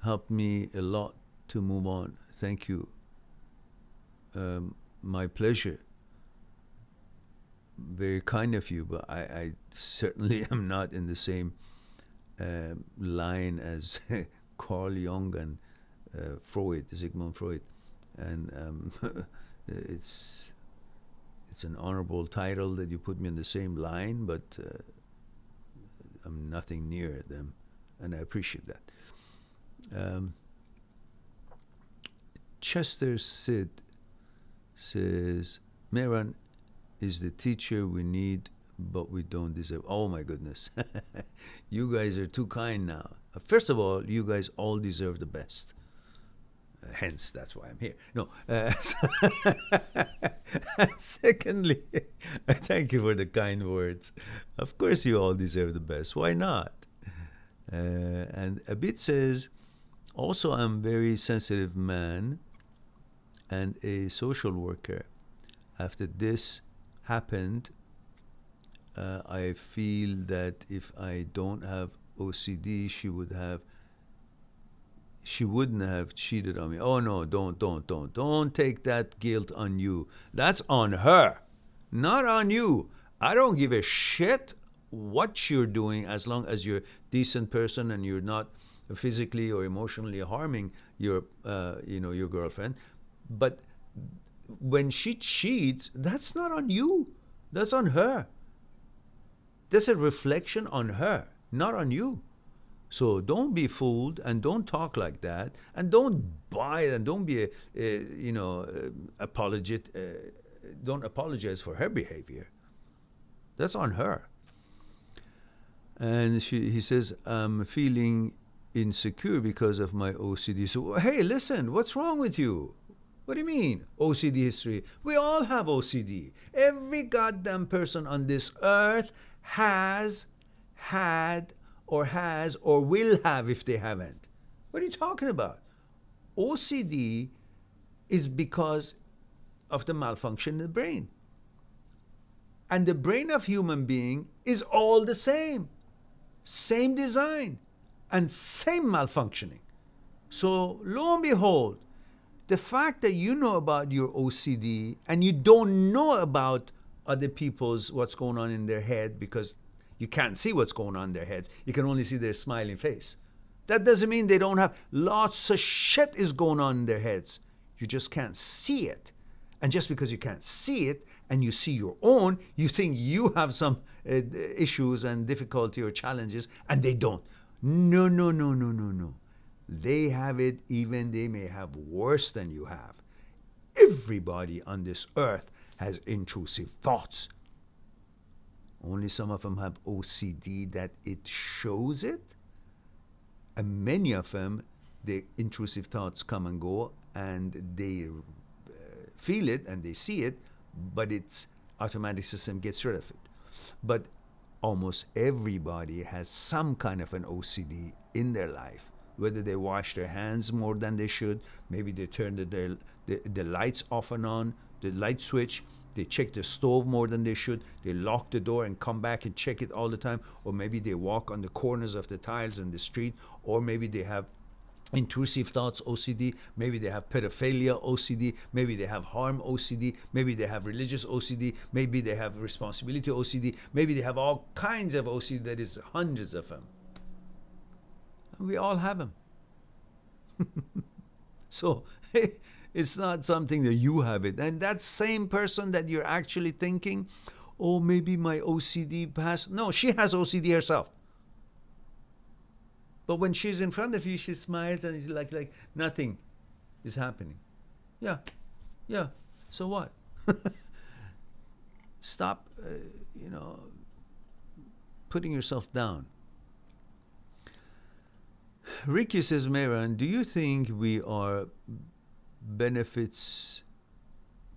helped me a lot to move on. Thank you. My pleasure. Very kind of you, but I certainly am not in the same line as Carl Jung and Freud, Sigmund Freud. And it's an honorable title that you put me in the same line, but I'm nothing near them, and I appreciate that. Chester Sid says, Mehran is the teacher we need, but we don't deserve. Oh my goodness. You guys are too kind now. First of all, you guys all deserve the best. Hence, that's why I'm here. No. Secondly, thank you for the kind words. Of course, you all deserve the best. Why not? And Abit says, also, I'm a very sensitive man and a social worker. After this happened, I feel that if I don't have OCD, she wouldn't have cheated on me. Oh no, don't take that guilt on you. That's on her, not on you. I don't give a shit what you're doing as long as you're a decent person and you're not physically or emotionally harming your your girlfriend. But when she cheats, that's not on you. That's on her. That's a reflection on her, not on you. So don't be fooled and don't talk like that and don't buy it and don't be don't apologize for her behavior. That's on her. And he says, I'm feeling insecure because of my OCD. So, hey, listen, what's wrong with you? What do you mean, OCD history? We all have OCD. Every goddamn person on this earth has had or has or will have if they haven't. What are you talking about? OCD is because of the malfunction in the brain. And the brain of human being is all the same. Same design and same malfunctioning. So lo and behold, the fact that you know about your OCD and you don't know about other people's what's going on in their head because you can't see what's going on in their heads. You can only see their smiling face. That doesn't mean they don't have lots of shit is going on in their heads. You just can't see it. And just because you can't see it and you see your own, you think you have some issues and difficulty or challenges, and they don't. No. They have it, even they may have worse than you have. Everybody on this earth has intrusive thoughts. Only some of them have OCD that it shows it. And many of them, the intrusive thoughts come and go, and they feel it and they see it, but its automatic system gets rid of it. But almost everybody has some kind of an OCD in their life. Whether they wash their hands more than they should, maybe they turn the lights off and on, the light switch, they check the stove more than they should, they lock the door and come back and check it all the time, or maybe they walk on the corners of the tiles in the street, or maybe they have intrusive thoughts OCD, maybe they have pedophilia OCD, maybe they have harm OCD, maybe they have religious OCD, maybe they have responsibility OCD, maybe they have all kinds of OCD, that is hundreds of them. And we all have them. So it's not something that you have it. And that same person that you're actually thinking, oh, maybe my OCD passed. No, she has OCD herself. But when she's in front of you, she smiles and it's like nothing is happening. Yeah. So what? Stop, putting yourself down. Ricky says, Mehran, do you think we are benefits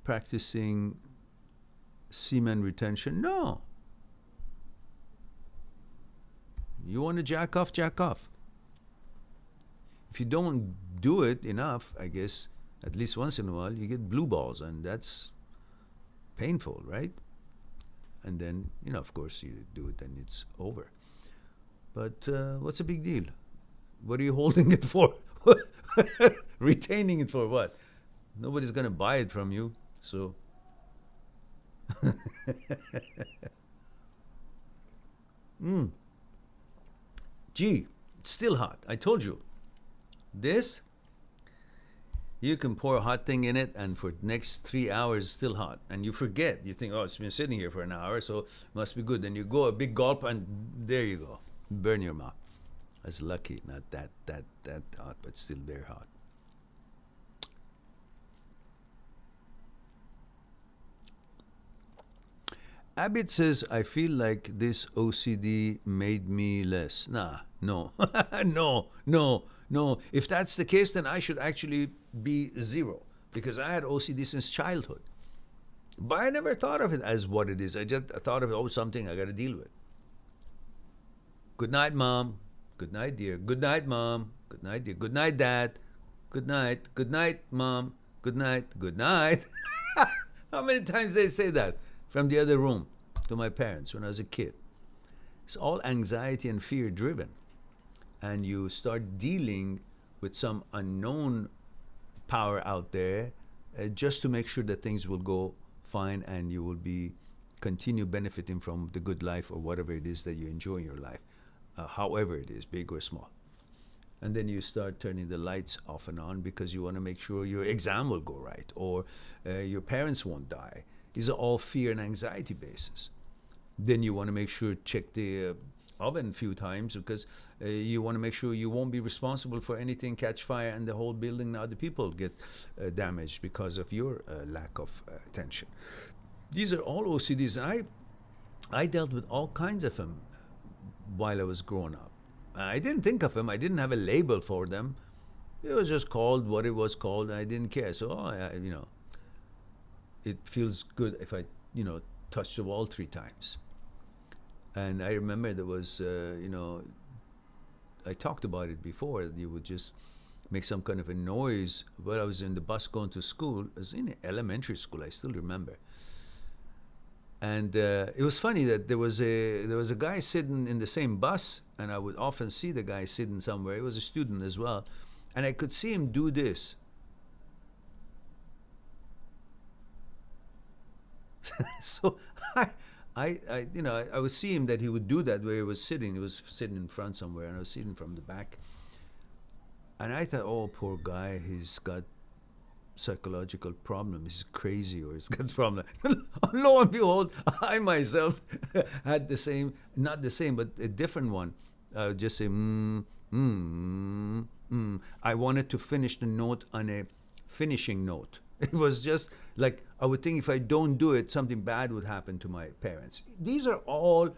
practicing semen retention? No. You want to jack off, jack off. If you don't do it enough, I guess, at least once in a while, you get blue balls, and that's painful, right? And then, of course, you do it, and it's over. But what's the big deal? What are you holding it for? Retaining it for what? Nobody's going to buy it from you, so. Gee, it's still hot. I told you. This, you can pour a hot thing in it, and for the next 3 hours, it's still hot. And you forget. You think, oh, it's been sitting here for an hour, so it must be good. Then you go a big gulp, and there you go. Burn your mouth. That's lucky, not that hot, but still very hot. Abid says, I feel like this OCD made me less. Nah, no. No. If that's the case, then I should actually be zero, because I had OCD since childhood. But I never thought of it as what it is. I just thought of it, oh, something I got to deal with. Good night, Mom. Good night, dear. Good night, Mom. Good night, dear. Good night, Dad. Good night. Good night, Mom. Good night. Good night. How many times they say that from the other room to my parents when I was a kid? It's all anxiety and fear driven. And you start dealing with some unknown power out there just to make sure that things will go fine and you will continue benefiting from the good life or whatever it is that you enjoy in your life. However it is, big or small. And then you start turning the lights off and on because you want to make sure your exam will go right or your parents won't die. These are all fear and anxiety bases. Then you want to make sure check the oven a few times because you want to make sure you won't be responsible for anything catch fire and the whole building and other people get damaged because of your lack of attention. These are all OCDs, and I dealt with all kinds of them while I was growing up. I didn't think of them. I didn't have a label for them. It was just called what it was called. And I didn't care. So, it feels good if I, touch the wall 3 times. And I remember there was, I talked about it before. You would just make some kind of a noise. While I was in the bus going to school, I was in elementary school. I still remember. And it was funny that there was a guy sitting in the same bus, and I would often see the guy sitting somewhere. He was a student as well, and I could see him do this. So I would see him that he would do that where he was sitting. He was sitting in front somewhere, and I was sitting from the back. And I thought, oh, poor guy, he's got psychological problem. He's crazy or he's got problem. Lo and behold, I myself had the same, not the same, but a different one. I would just say, I wanted to finish the note on a finishing note. It was just like, I would think if I don't do it, something bad would happen to my parents. These are all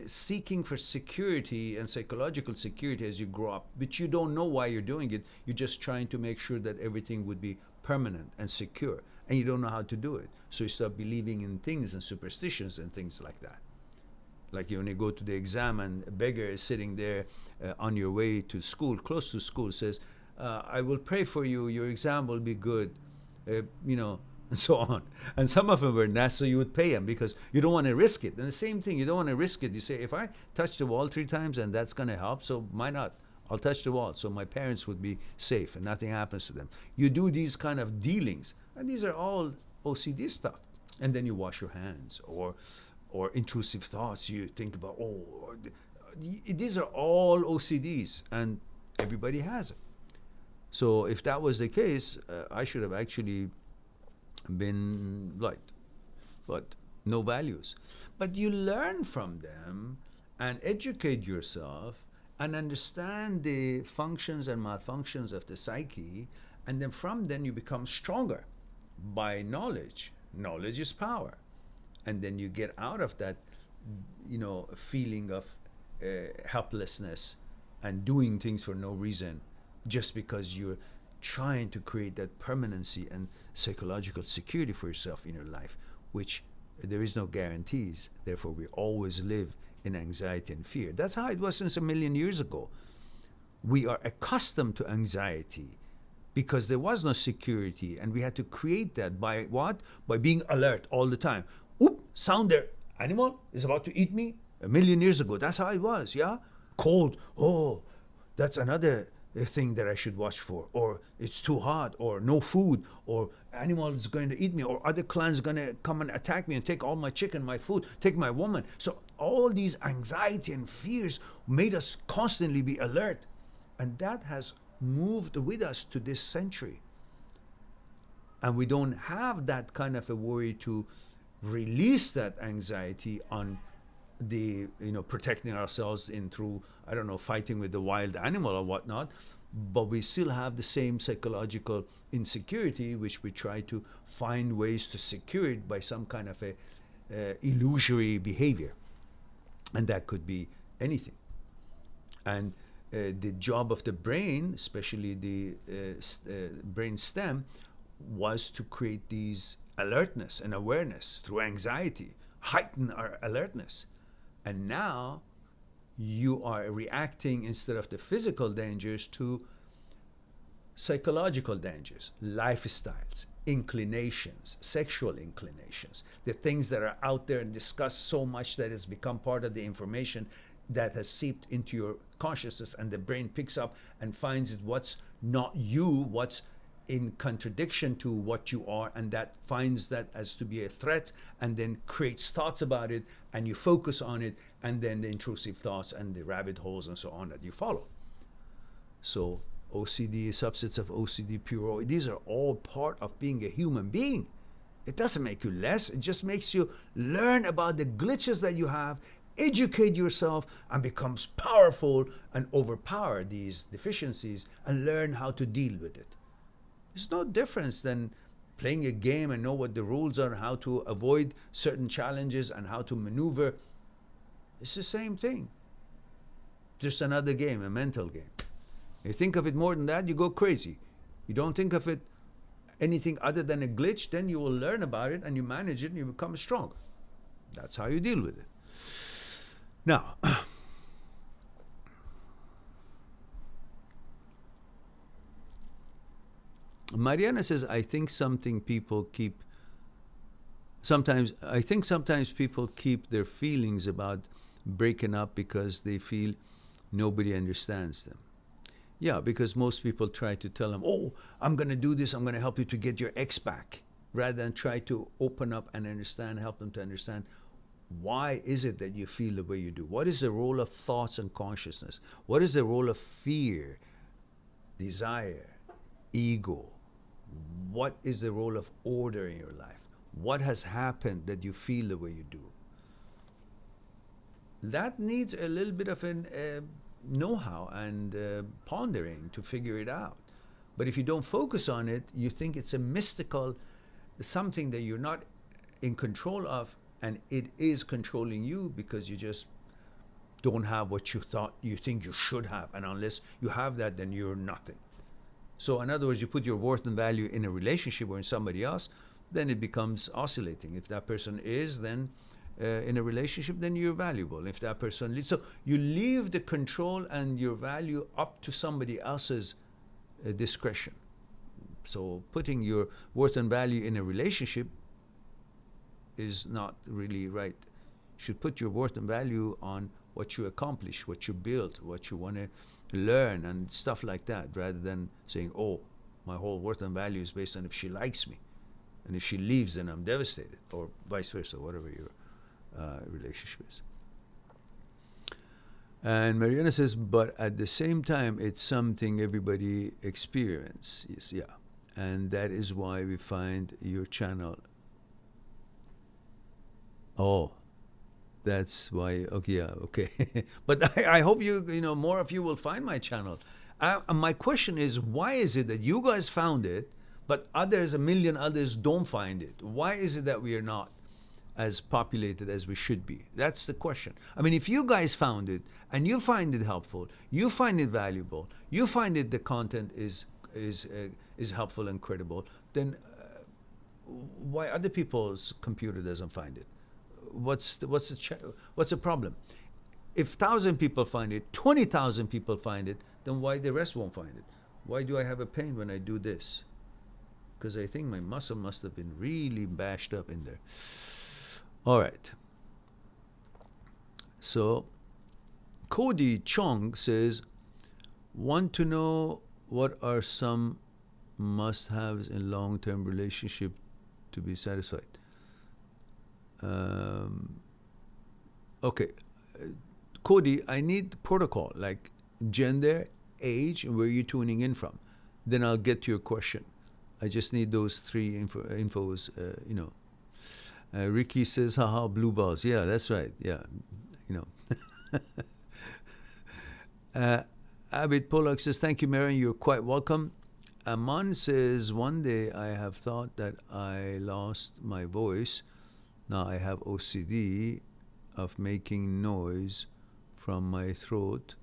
seeking for security and psychological security as you grow up, but you don't know why you're doing it. You're just trying to make sure that everything would be permanent and secure, and you don't know how to do it. So you start believing in things and superstitions and things like that. Like when you go to the exam and a beggar is sitting there on your way to school, close to school, says, I will pray for you, your exam will be good, and so on. And some of them were nasty, so you would pay them because you don't want to risk it. And the same thing, you don't want to risk it. You say, if I touch the wall 3 times and that's going to help, so why not? I'll touch the wall so my parents would be safe and nothing happens to them. You do these kind of dealings, and these are all OCD stuff. And then you wash your hands, or intrusive thoughts you think about. These are all OCDs, and everybody has it. So if that was the case, I should have actually been liked, but no values. But you learn from them and educate yourself and understand the functions and malfunctions of the psyche, and then from then you become stronger by knowledge. Knowledge is power. And then you get out of that, feeling of helplessness and doing things for no reason, just because you're trying to create that permanency and psychological security for yourself in your life, which there is no guarantees. Therefore, we always live in anxiety and fear. That's how it was since a million years ago. We are accustomed to anxiety because there was no security, and we had to create that by what? By being alert all the time. Oop, sound there. Animal is about to eat me. A million years ago, that's how it was, yeah? Cold, oh, that's another thing that I should watch for. Or it's too hot, or no food, or animal is going to eat me, or other clans going to come and attack me and take all my chicken, my food, take my woman. So all these anxiety and fears made us constantly be alert. And that has moved with us to this century. And we don't have that kind of a worry to release that anxiety on the, protecting ourselves through, fighting with the wild animal or whatnot. But we still have the same psychological insecurity, which we try to find ways to secure it by some kind of a illusory behavior. And that could be anything. And the job of the brain, especially the brain stem, was to create these alertness and awareness through anxiety, heighten our alertness. And now you are reacting, instead of the physical dangers, to psychological dangers, lifestyles, inclinations, sexual inclinations, the things that are out there and discussed so much that it's become part of the information that has seeped into your consciousness, and the brain picks up and finds what's not you, what's in contradiction to what you are, and that finds that as to be a threat, and then creates thoughts about it, and you focus on it, and then the intrusive thoughts and the rabbit holes and so on that you follow. So OCD, subsets of OCD, Pirro, these are all part of being a human being. It doesn't make you less, it just makes you learn about the glitches that you have, educate yourself, and becomes powerful and overpower these deficiencies and learn how to deal with it. It's no difference than playing a game and know what the rules are, how to avoid certain challenges and how to maneuver. It's the same thing. Just another game, a mental game. You think of it more than that, you go crazy. You don't think of it anything other than a glitch, then you will learn about it and you manage it and you become stronger. That's how you deal with it. Now, Mariana says, I think sometimes people keep their feelings about breaking up because they feel nobody understands them. Yeah, because most people try to tell them, oh, I'm going to do this, I'm going to help you to get your ex back, rather than try to open up and understand, help them to understand, why is it that you feel the way you do? What is the role of thoughts and consciousness? What is the role of fear, desire, ego? What is the role of order in your life? What has happened that you feel the way you do? That needs a little bit of an know-how and pondering to figure it out. But if you don't focus on it, you think it's a mystical something that you're not in control of, and it is controlling you because you just don't have what you thought you think you should have. And unless you have that, then you're nothing. So in other words, you put your worth and value in a relationship or in somebody else, then it becomes oscillating. If that person is then in a relationship, then you're valuable. If that person leaves, so you leave the control and your value up to somebody else's discretion. So putting your worth and value in a relationship is not really right. You should put your worth and value on what you accomplish, what you build, what you want to learn, and stuff like that, rather than saying, oh, my whole worth and value is based on if she likes me. And if she leaves, then I'm devastated, or vice versa, whatever your relationship is. And Mariana says, but at the same time, it's something everybody experiences. Yeah. And that is why we find your channel. Oh, that's why. Okay, yeah, okay. But I hope more of you will find my channel. My question is, why is it that you guys found it, but others, a million others, don't find it? Why is it that we are not as populated as we should be? That's the question. I mean, if you guys found it and you find it helpful, you find it valuable, you find it the content is helpful and credible, then why other people's computer doesn't find it? What's the problem? If 1,000 people find it, 20,000 people find it, then why the rest won't find it? Why do I have a pain when I do this? Because I think my muscle must have been really bashed up in there. All right. So Cody Chong says, want to know what are some must-haves in long-term relationship to be satisfied? Okay. Cody, I need protocol, like gender, age, and where you're tuning in from. Then I'll get to your question. I just need those three infos, Ricky says, haha, blue balls. Yeah, that's right. Yeah, Abid Polak says, thank you, Marian. You're quite welcome. Aman says, one day I have thought that I lost my voice. Now I have OCD of making noise from my throat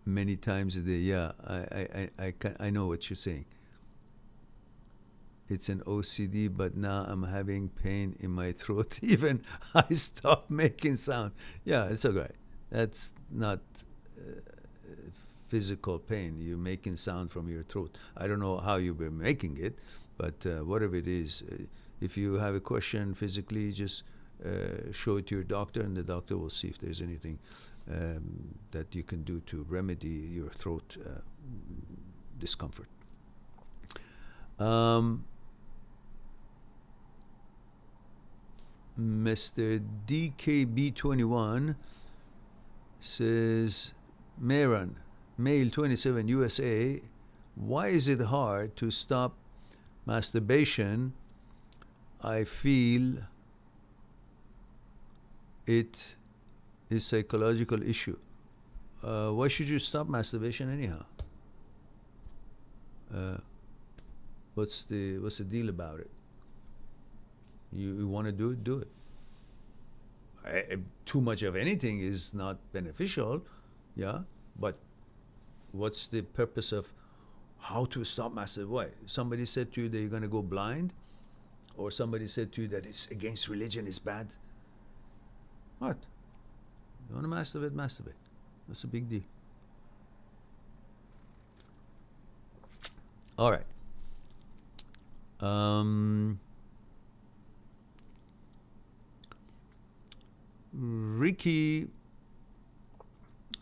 many times a day. Yeah, I know what you're saying. It's an OCD, but now I'm having pain in my throat. Even I stop making sound. Yeah, it's okay. That's not physical pain. You're making sound from your throat. I don't know how you've been making it, but whatever it is, if you have a question physically, just show it to your doctor, and the doctor will see if there's anything that you can do to remedy your throat discomfort. Mr. DKB21 says, Meran, male 27, USA, why is it hard to stop masturbation? I feel it is psychological issue. Why should you stop masturbation anyhow? What's the deal about it? You want to do it, do it. Too much of anything is not beneficial, yeah, but what's the purpose of how to stop masturbation? Why? Somebody said to you that you're going to go blind, or somebody said to you that it's against religion, it's bad. What? You want to masturbate, masturbate. What's the big deal? All right. Ricky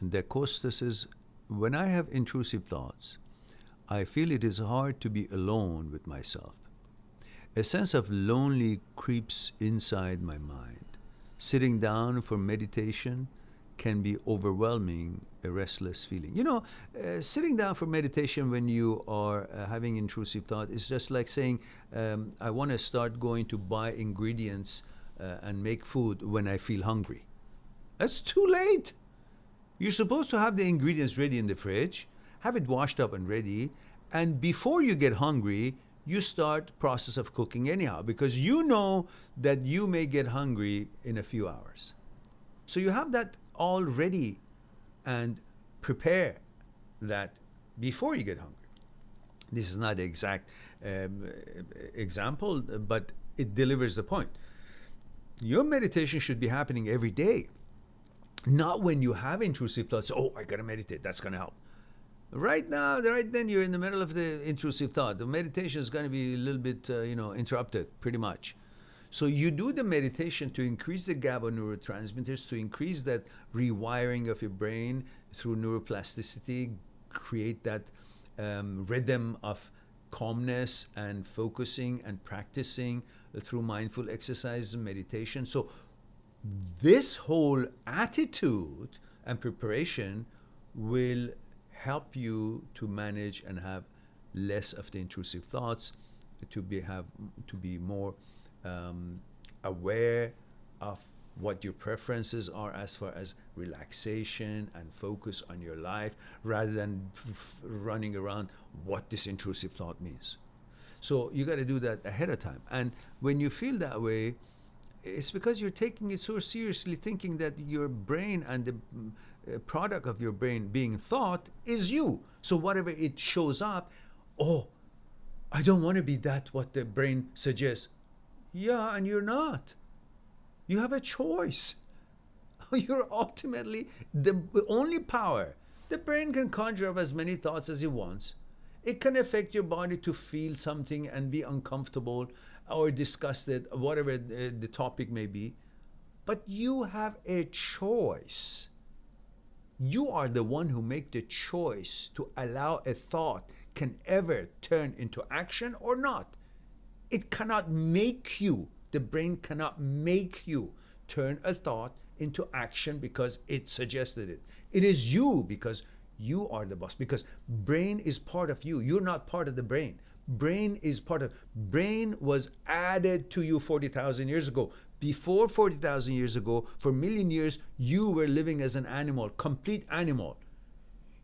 Da Costa says, when I have intrusive thoughts, I feel it is hard to be alone with myself. A sense of lonely creeps inside my mind. Sitting down for meditation can be overwhelming, a restless feeling. Sitting down for meditation when you are having intrusive thought is just like saying, I want to start going to buy ingredients and make food when I feel hungry. That's too late. You're supposed to have the ingredients ready in the fridge, have it washed up and ready, and before you get hungry, you start process of cooking anyhow, because you know that you may get hungry in a few hours. So you have that all ready and prepare that before you get hungry. This is not the exact example, but it delivers the point. Your meditation should be happening every day, not when you have intrusive thoughts. Oh, I gotta meditate, that's gonna help. Right now, right then, you're in the middle of the intrusive thought. The meditation is going to be a little bit, interrupted, pretty much. So you do the meditation to increase the GABA neurotransmitters, to increase that rewiring of your brain through neuroplasticity, create that rhythm of calmness and focusing and practicing through mindful exercises and meditation. So this whole attitude and preparation will help you to manage and have less of the intrusive thoughts, to be more aware of what your preferences are as far as relaxation and focus on your life, rather than running around what this intrusive thought means. So you got to do that ahead of time. And when you feel that way, it's because you're taking it so seriously, thinking that your brain and the product of your brain being thought is you. So whatever it shows up, oh, I don't want to be that, what the brain suggests. Yeah, and you're not. You have a choice. You're ultimately the only power. The brain can conjure up as many thoughts as it wants. It can affect your body to feel something and be uncomfortable or disgusted, whatever the topic may be. But you have a choice. You are the one who makes the choice to allow a thought can ever turn into action or not. It cannot make you. The brain cannot make you turn a thought into action because it suggested it. It is you, because you are the boss, because brain is part of you. You're not part of the brain. Brain was added to you 40,000 years ago. Before 40,000 years ago, for a million years, you were living as an animal, complete animal.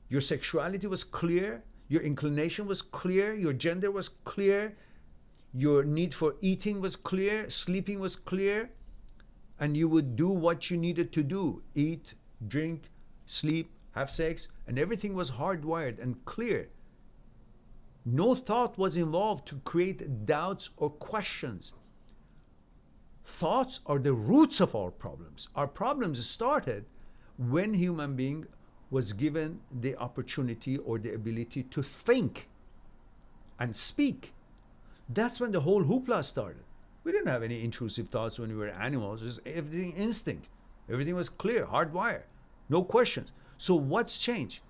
Your sexuality was clear, your inclination was clear, your gender was clear, your need for eating was clear, sleeping was clear, and you would do what you needed to do: eat, drink, sleep, have sex, and everything was hardwired and clear. No thought was involved to create doubts or questions. Thoughts are the roots of our problems. Our problems started when human being was given the opportunity or the ability to think and speak. That's when the whole hoopla started. We didn't have any intrusive thoughts when we were animals. It was everything instinct. Everything was clear, hardwired, no questions. So what's changed?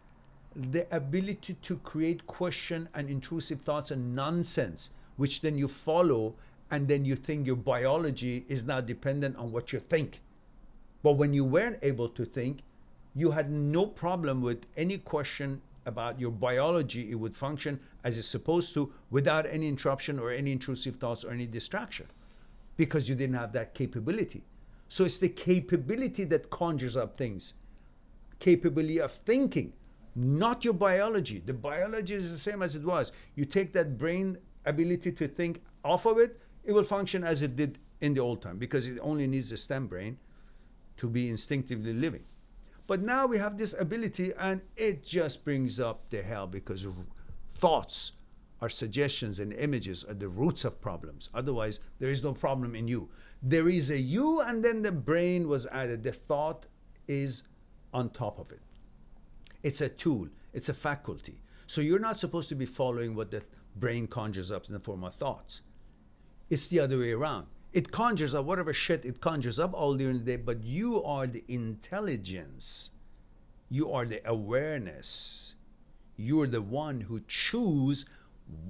The ability to create question and intrusive thoughts and nonsense, which then you follow, and then you think your biology is now dependent on what you think. But when you weren't able to think, you had no problem with any question about your biology. It would function as it's supposed to without any interruption or any intrusive thoughts or any distraction, because you didn't have that capability. So it's the capability that conjures up things. Capability of thinking, not your biology. The biology is the same as it was. You take that brain ability to think off of it, it will function as it did in the old time, because it only needs the stem brain to be instinctively living. But now we have this ability, and it just brings up the hell, because thoughts are suggestions and images are the roots of problems. Otherwise, there is no problem in you. There is a you, and then the brain was added. The thought is on top of it. It's a tool. It's a faculty. So you're not supposed to be following what the brain conjures up in the form of thoughts. It's the other way around. It conjures up whatever shit it conjures up all during the day, but you are the intelligence. You are the awareness. You are the one who choose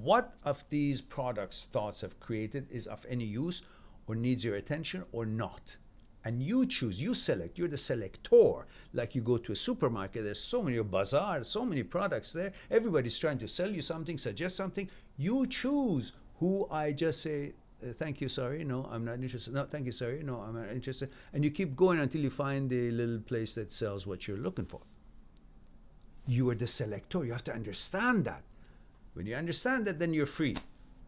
what of these products thoughts have created is of any use or needs your attention or not. And you choose, you select, you're the selector. Like you go to a supermarket, there's so many bazaars, so many products there. Everybody's trying to sell you something, suggest something. You choose who I just say, thank you, sorry, no, I'm not interested. No, thank you, sorry, no, I'm not interested. And you keep going until you find the little place that sells what you're looking for. You are the selector. You have to understand that. When you understand that, then you're free.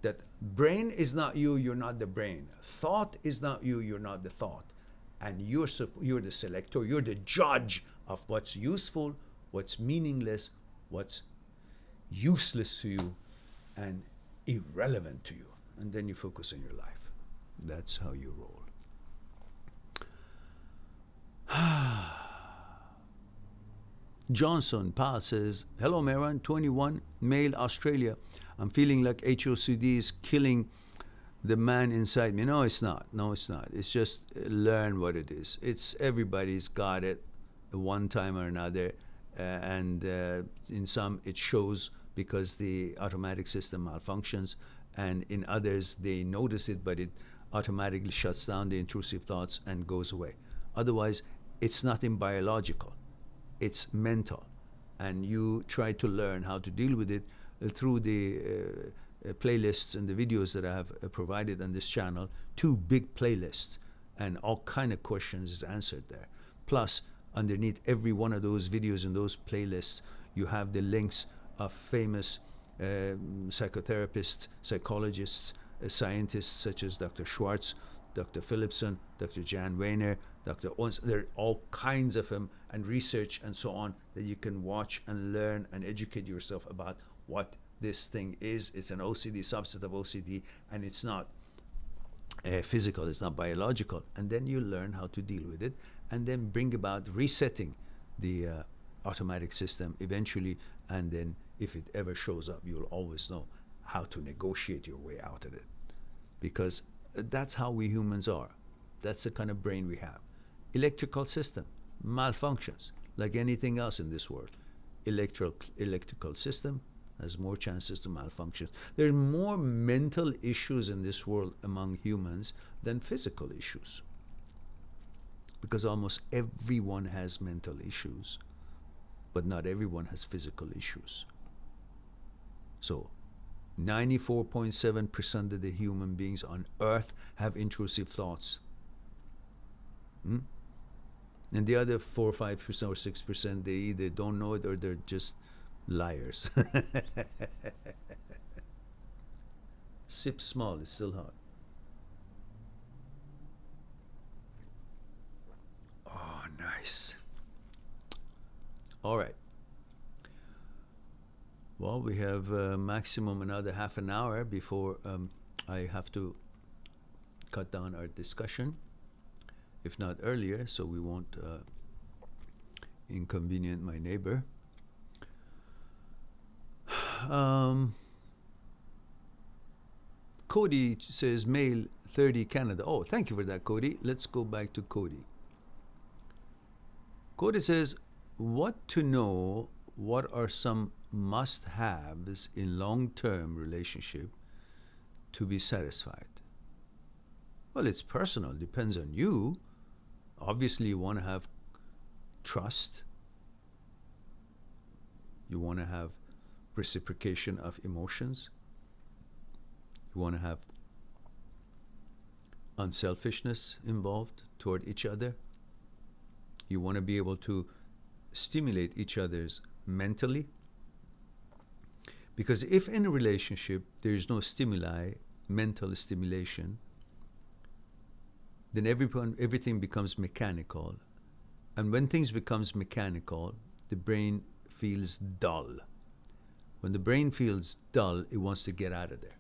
That brain is not you, you're not the brain. Thought is not you, you're not the thought. And you're the selector, you're the judge of what's useful, what's meaningless, what's useless to you, and irrelevant to you. And then you focus on your life. That's how you roll. Johnson Pal says, hello Meron, 21, male, Australia. I'm feeling like HOCD is killing the man inside me. No, it's not. No, it's not. It's just learn what it is. It's everybody's got it one time or another, and in some it shows because the automatic system malfunctions, and in others they notice it, but it automatically shuts down the intrusive thoughts and goes away. Otherwise, it's nothing biological. It's mental, and you try to learn how to deal with it through the playlists and the videos that I have provided on this channel. 2 big playlists, and all kind of questions is answered there. Plus, underneath every one of those videos and those playlists, you have the links of famous psychotherapists, psychologists, scientists such as Dr. Schwartz, Dr. Philipson, Dr. Jan Weiner, Dr. Owens. There are all kinds of them, and research and so on, that you can watch and learn and educate yourself about what this thing is. It's an OCD, subset of OCD, and it's not physical, it's not biological. And then you learn how to deal with it, and then bring about resetting the automatic system eventually. And then if it ever shows up, you'll always know how to negotiate your way out of it, because that's how we humans are. That's the kind of brain we have. Electrical system malfunctions like anything else in this world. Electrical system has more chances to malfunction. There are more mental issues in this world among humans than physical issues, because almost everyone has mental issues, but not everyone has physical issues. So 94.7% of the human beings on earth have intrusive thoughts. And the other 4 or 5% or 6%, they either don't know it or they're just liars. Sip small, it's still hot. Oh, nice. All right. Well, we have maximum another half an hour before I have to cut down our discussion, if not earlier, so we won't inconvenience my neighbor. Cody says male 30 Canada. Oh, thank you for that, Cody. Let's go back to Cody. Cody says, what to know, what are some must-haves in long-term relationship to be satisfied? Well, it's personal, depends on you. Obviously, you want to have trust. You want to have reciprocation of emotions. You want to have unselfishness involved toward each other. You want to be able to stimulate each other's mentally. Because if in a relationship there is no stimuli, mental stimulation, then everything becomes mechanical. And when things becomes mechanical, the brain feels dull. When the brain feels dull, it wants to get out of there.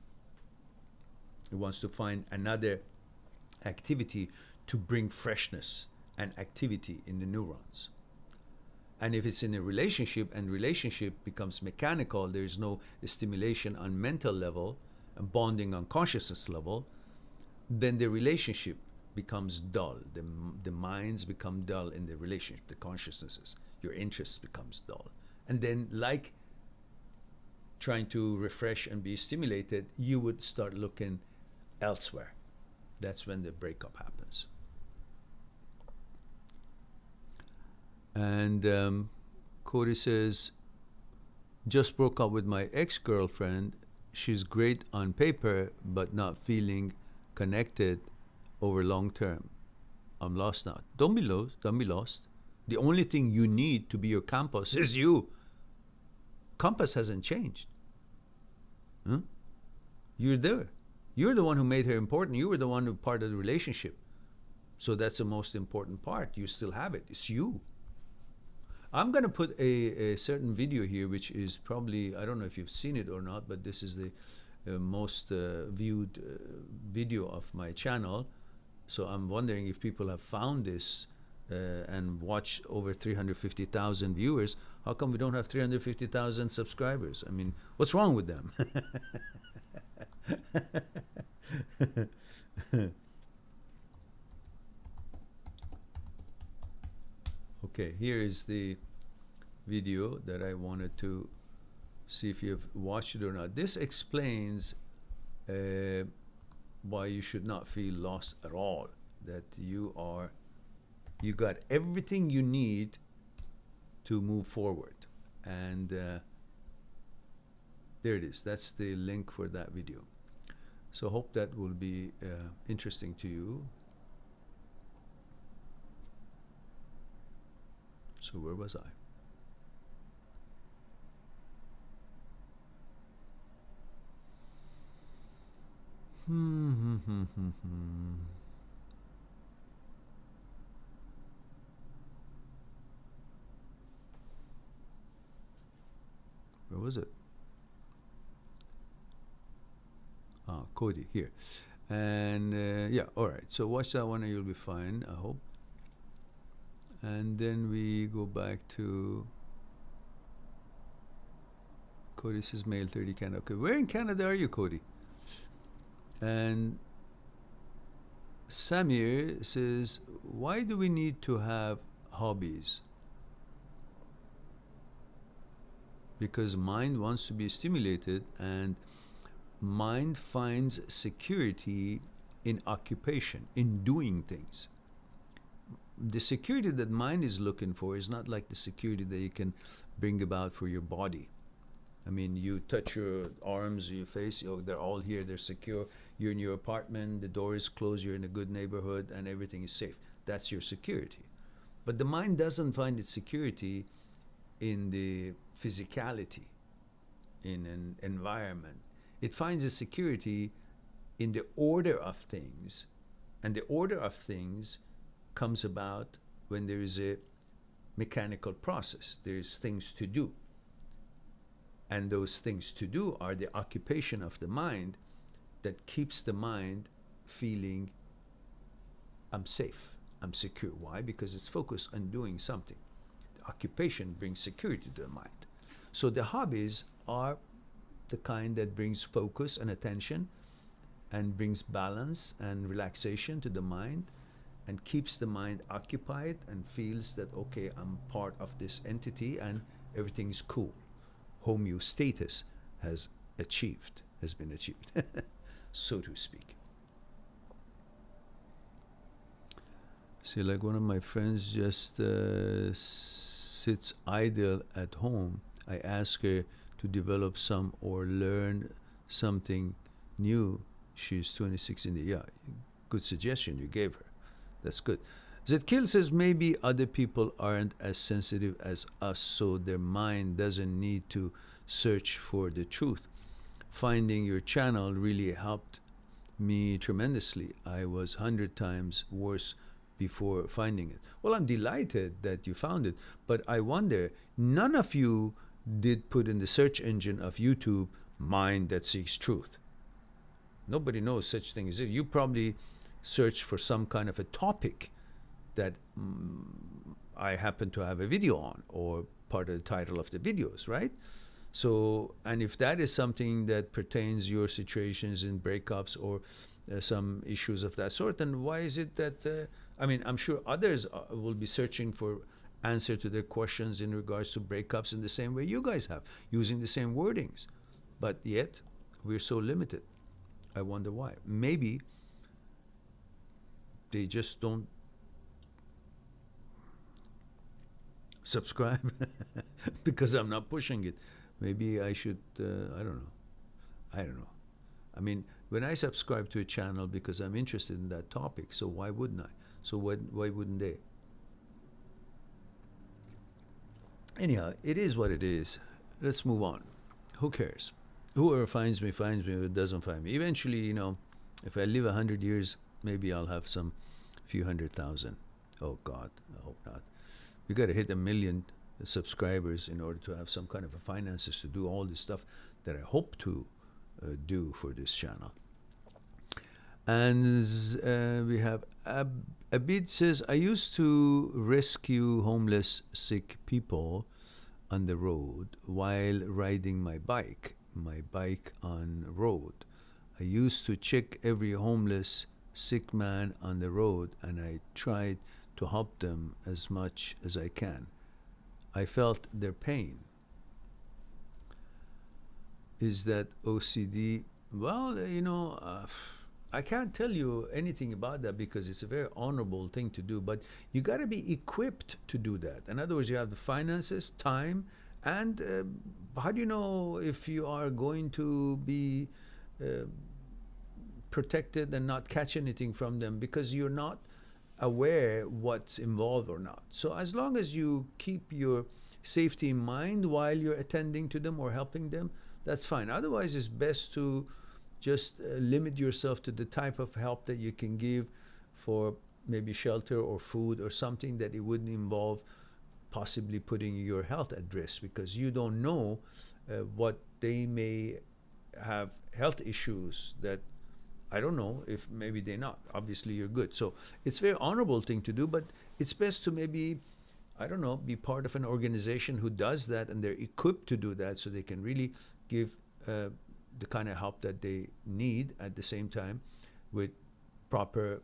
It wants to find another activity to bring freshness and activity in the neurons. And if it's in a relationship and relationship becomes mechanical, there's no stimulation on mental level and bonding on consciousness level, then the relationship becomes dull. The minds become dull in the relationship, the consciousnesses. Your interest becomes dull. And then, like trying to refresh and be stimulated, you would start looking elsewhere. That's when the breakup happens. And Cody says, just broke up with my ex-girlfriend. She's great on paper, but not feeling connected over long term. I'm lost now. Don't be lost. Don't be lost. The only thing you need to be your compass is you. Compass hasn't changed. Huh? You're there. You're the one who made her important. You were the one who part of the relationship. So that's the most important part. You still have it. It's you. I'm going to put a certain video here, which is probably, I don't know if you've seen it or not, but this is the most viewed video of my channel. So I'm wondering if people have found this and watched over 350,000 viewers. How come we don't have 350,000 subscribers? I mean, what's wrong with them? Okay, here is the video that I wanted to see if you've watched it or not. This explains why you should not feel lost at all. That you got everything you need to move forward. And there it is. That's the link for that video. So hope that will be interesting to you. So where was I? Where was it? Cody, here. And yeah, all right. So watch that one and you'll be fine, I hope. And then we go back to Cody says male 30 Canada. Okay, where in Canada are you, Cody? And Samir says, why do we need to have hobbies? Because mind wants to be stimulated, and mind finds security in occupation, in doing things. The security that mind is looking for is not like the security that you can bring about for your body. I mean, you touch your arms, your face, they're all here, they're secure. You're in your apartment, the door is closed, you're in a good neighborhood, and everything is safe. That's your security. But the mind doesn't find its security in the physicality, in an environment. It finds its security in the order of things. And the order of things comes about when there is a mechanical process. There's things to do. And those things to do are the occupation of the mind that keeps the mind feeling, I'm safe, I'm secure. Why? Because it's focused on doing something. The occupation brings security to the mind. So the hobbies are the kind that brings focus and attention and brings balance and relaxation to the mind and keeps the mind occupied and feels that, okay, I'm part of this entity and everything's cool. Homeostasis has been achieved, so to speak. See, like one of my friends just sits idle at home. I ask her to develop some or learn something new. She's 26 in the year. Good suggestion you gave her. That's good. Zetkill says maybe other people aren't as sensitive as us, so their mind doesn't need to search for the truth. Finding your channel really helped me tremendously. I was 100 times worse before finding it. Well, I'm delighted that you found it, but I wonder, none of you did put in the search engine of YouTube, mind that seeks truth. Nobody knows such thing as it. You probably searched for some kind of a topic that I happen to have a video on, or part of the title of the videos, right? So, and if that is something that pertains your situations in breakups or some issues of that sort, then why is it that, I mean, I'm sure others will be searching for answer to their questions in regards to breakups in the same way you guys have, using the same wordings. But yet, we're so limited. I wonder why. Maybe they just don't subscribe because I'm not pushing it. Maybe I should, I don't know. I mean, when I subscribe to a channel because I'm interested in that topic, so why wouldn't I? So why wouldn't they? Anyhow, it is what it is. Let's move on. Who cares? Whoever finds me, whoever doesn't find me. Eventually, you know, if I live 100 years, maybe I'll have some few 100,000. Oh God, I hope not. We got to hit 1 million subscribers in order to have some kind of a finances to do all this stuff that I hope to do for this channel. And we have Abid says, I used to rescue homeless, sick people on the road while riding my bike on road. I used to check every homeless, sick man on the road, and I tried to help them as much as I can. I felt their pain. Is that OCD? Well, I can't tell you anything about that because it's a very honorable thing to do, but you got to be equipped to do that. In other words, you have the finances, time, and how do you know if you are going to be protected and not catch anything from them, because you're not aware what's involved or not. So as long as you keep your safety in mind while you're attending to them or helping them, that's fine. Otherwise, it's best to just limit yourself to the type of help that you can give for maybe shelter or food or something that it wouldn't involve possibly putting your health at risk, because you don't know what they may have health issues that I don't know if maybe they're not. Obviously, you're good. So it's a very honorable thing to do, but it's best to maybe, I don't know, be part of an organization who does that and they're equipped to do that so they can really give the kind of help that they need at the same time with proper,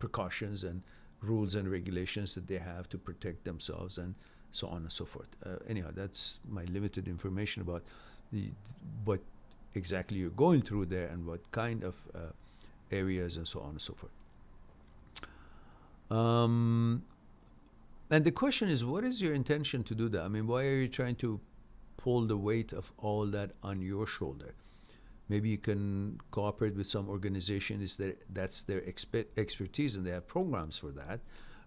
precautions and rules and regulations that they have to protect themselves and so on and so forth. Anyhow, that's my limited information about what exactly you're going through there and what kind of areas and so on and so forth. And the question is, what is your intention to do that? I mean, why are you trying to pull the weight of all that on your shoulder? Maybe you can cooperate with some organization that's their expertise and they have programs for that,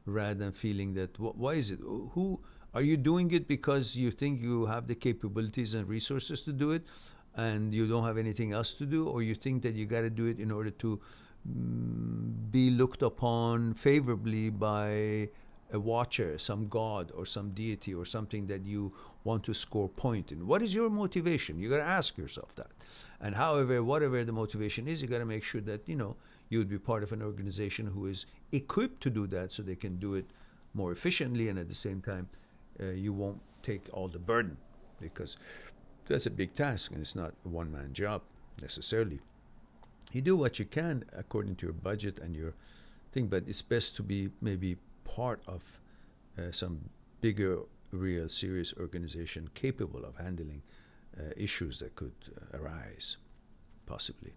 rather than feeling that, why is it? Who are you doing it because you think you have the capabilities and resources to do it and you don't have anything else to do, or you think that you got to do it in order to be looked upon favorably by a watcher, some god or some deity or something that you want to score point in? What is your motivation? You got to ask yourself that. And however, whatever the motivation is, you got to make sure that you would be part of an organization who is equipped to do that, so they can do it more efficiently, and at the same time you won't take all the burden, because that's a big task and it's not a one-man job necessarily. You do what you can according to your budget and your thing, but it's best to be maybe part of some bigger, real, serious organization capable of handling issues that could arise, possibly.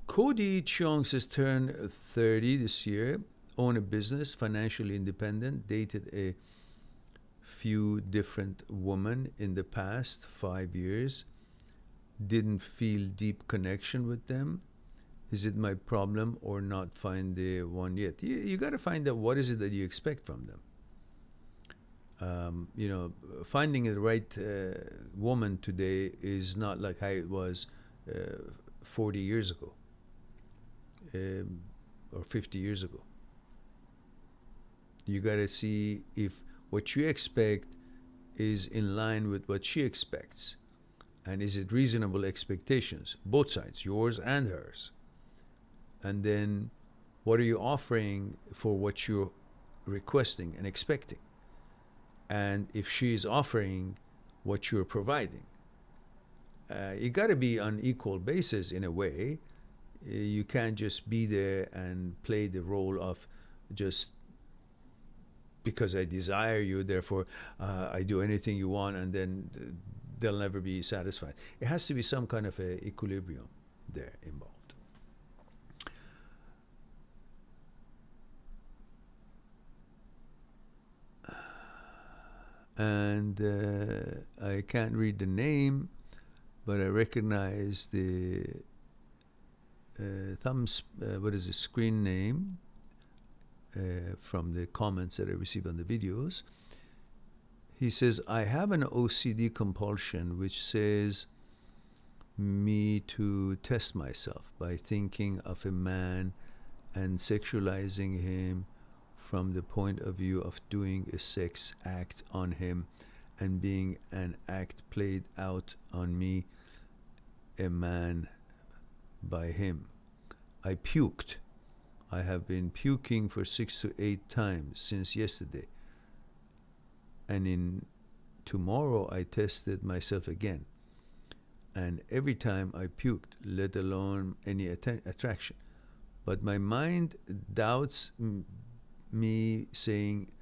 Cody Chung says, turned 30 this year, own a business, financially independent, dated a few different women in the past 5 years, didn't feel deep connection with them. Is it my problem or not find the one yet? You got to find out what is it that you expect from them. Finding the right woman today is not like how it was 40 years ago or 50 years ago. You got to see if what you expect is in line with what she expects. And is it reasonable expectations? Both sides, yours and hers. And then what are you offering for what you're requesting and expecting? And if she's offering what you're providing, you got to be on equal basis in a way. You can't just be there and play the role of just because I desire you, therefore I do anything you want, and then they'll never be satisfied. It has to be some kind of a equilibrium there involved. And I can't read the name, but I recognize the screen name from the comments that I receive on the videos. He says, I have an OCD compulsion which says me to test myself by thinking of a man and sexualizing him from the point of view of doing a sex act on him and being an act played out on me, a man, by him. I puked. I have been puking for 6 to 8 times since yesterday. And in tomorrow, I tested myself again. And every time I puked, let alone any attraction. But my mind doubts me, saying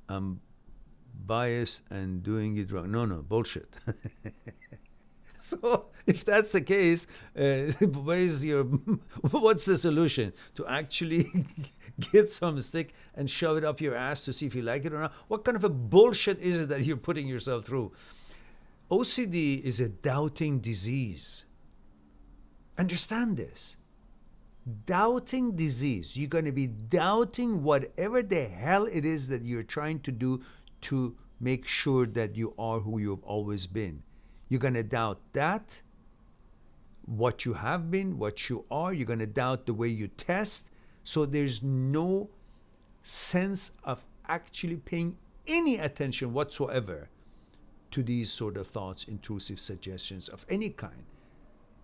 I'm biased and doing it wrong. No, bullshit. So if that's the case, where is your, what's the solution? To actually get some stick and shove it up your ass to see if you like it or not? What kind of a bullshit is it that you're putting yourself through? OCD is a doubting disease. Understand this. Doubting disease. You're going to be doubting whatever the hell it is that you're trying to do to make sure that you are who you've always been. You're going to doubt that, what you have been, what you are. You're going to doubt the way you test. So there's no sense of actually paying any attention whatsoever to these sort of thoughts, intrusive suggestions of any kind.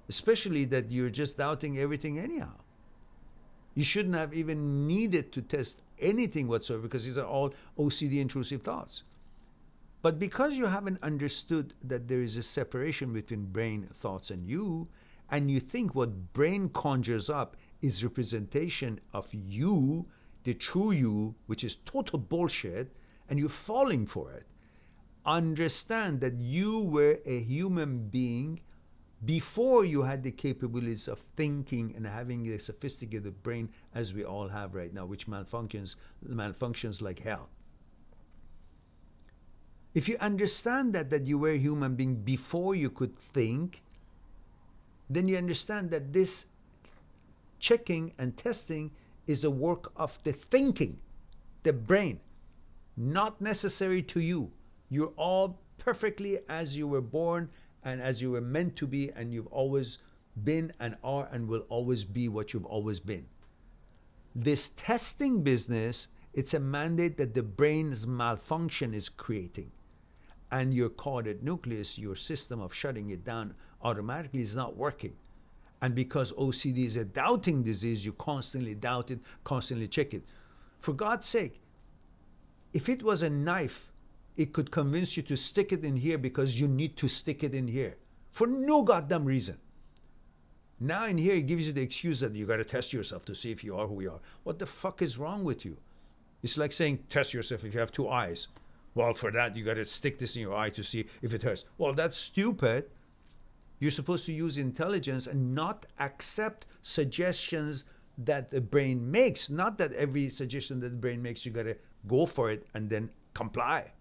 Especially that you're just doubting everything anyhow. You shouldn't have even needed to test anything whatsoever because these are all OCD intrusive thoughts. But because you haven't understood that there is a separation between brain, thoughts, and you think what brain conjures up is representation of you, the true you, which is total bullshit, and you're falling for it. Understand that you were a human being before you had the capabilities of thinking and having a sophisticated brain as we all have right now, which malfunctions like hell. If you understand that you were a human being before you could think, then you understand that this checking and testing is the work of the thinking, the brain, not necessary to you. You're all perfectly as you were born and as you were meant to be, and you've always been and are and will always be what you've always been. This testing business, it's a mandate that the brain's malfunction is creating. And your caudate nucleus, your system of shutting it down automatically, is not working. And because OCD is a doubting disease, you constantly doubt it, constantly check it. For God's sake, if it was a knife, it could convince you to stick it in here because you need to stick it in here for no goddamn reason. Now in here, it gives you the excuse that you got to test yourself to see if you are who you are. What the fuck is wrong with you? It's like saying, test yourself if you have two eyes. Well, for that, you got to stick this in your eye to see if it hurts. Well, that's stupid. You're supposed to use intelligence and not accept suggestions that the brain makes. Not that every suggestion that the brain makes, you got to go for it and then comply.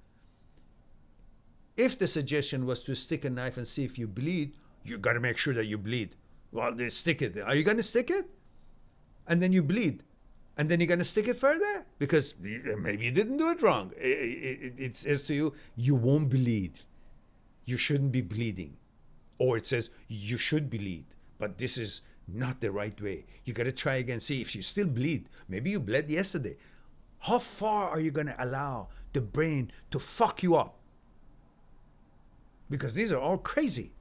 If the suggestion was to stick a knife and see if you bleed, you got to make sure that you bleed. Well, they stick it. Are you going to stick it? And then you bleed. And then you're going to stick it further? Because maybe you didn't do it wrong. It says to you, you won't bleed. You shouldn't be bleeding. Or it says, you should bleed. But this is not the right way. You got to try again. See if you still bleed. Maybe you bled yesterday. How far are you going to allow the brain to fuck you up? Because these are all crazy.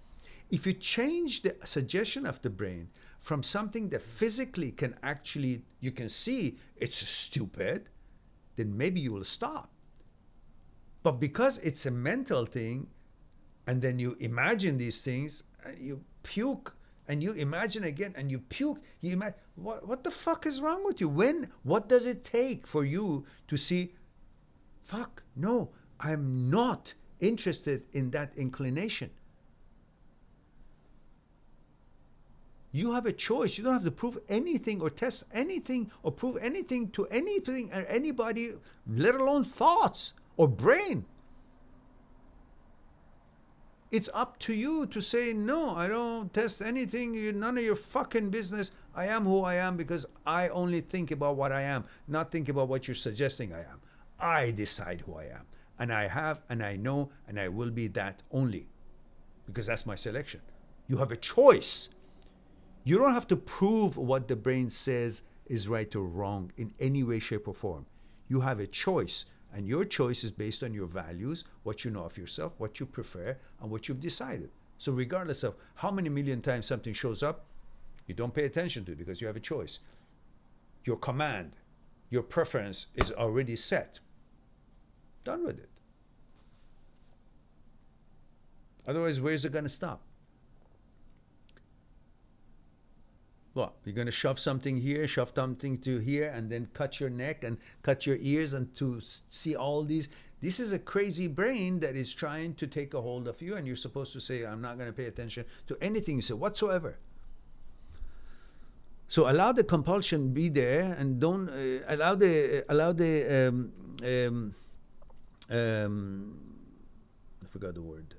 If you change the suggestion of the brain from something that physically can actually, you can see it's stupid, then maybe you will stop. But because it's a mental thing, and then you imagine these things, and you puke, and you imagine again, and you puke, you imagine, what the fuck is wrong with you? What does it take for you to see, fuck, no, I'm not interested in that inclination. You have a choice. You don't have to prove anything or test anything or prove anything to anything or anybody, let alone thoughts or brain. It's up to you to say, no, I don't test anything. None of your fucking business. I am who I am because I only think about what I am, not think about what you're suggesting I am. I decide who I am. And I have, and I know, and I will be that only because that's my selection. You have a choice. You don't have to prove what the brain says is right or wrong in any way, shape, or form. You have a choice, and your choice is based on your values, what you know of yourself, what you prefer, and what you've decided. So regardless of how many million times something shows up, you don't pay attention to it because you have a choice. Your command, your preference is already set. Done with it. Otherwise, where's it going to stop? What? You're going to shove something here, shove something to here, and then cut your neck and cut your ears and to see all these. This is a crazy brain that is trying to take a hold of you, and you're supposed to say, I'm not going to pay attention to anything you say whatsoever. So allow the compulsion be there, and don't allow the I forgot the word.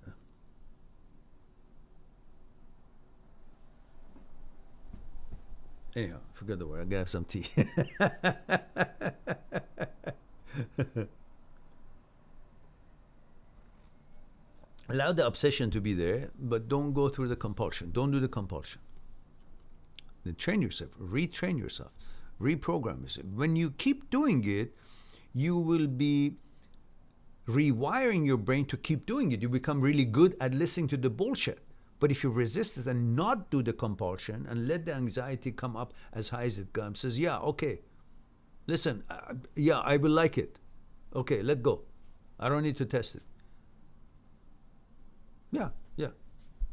Anyhow, forget the word. I gotta have some tea. Allow the obsession to be there, but don't go through the compulsion. Don't do the compulsion. Then train yourself, retrain yourself, reprogram yourself. When you keep doing it, you will be rewiring your brain to keep doing it. You become really good at listening to the bullshit. But if you resist it and not do the compulsion and let the anxiety come up as high as it comes, says, yeah, okay, listen, yeah, I will like it. Okay, let go. I don't need to test it. Yeah.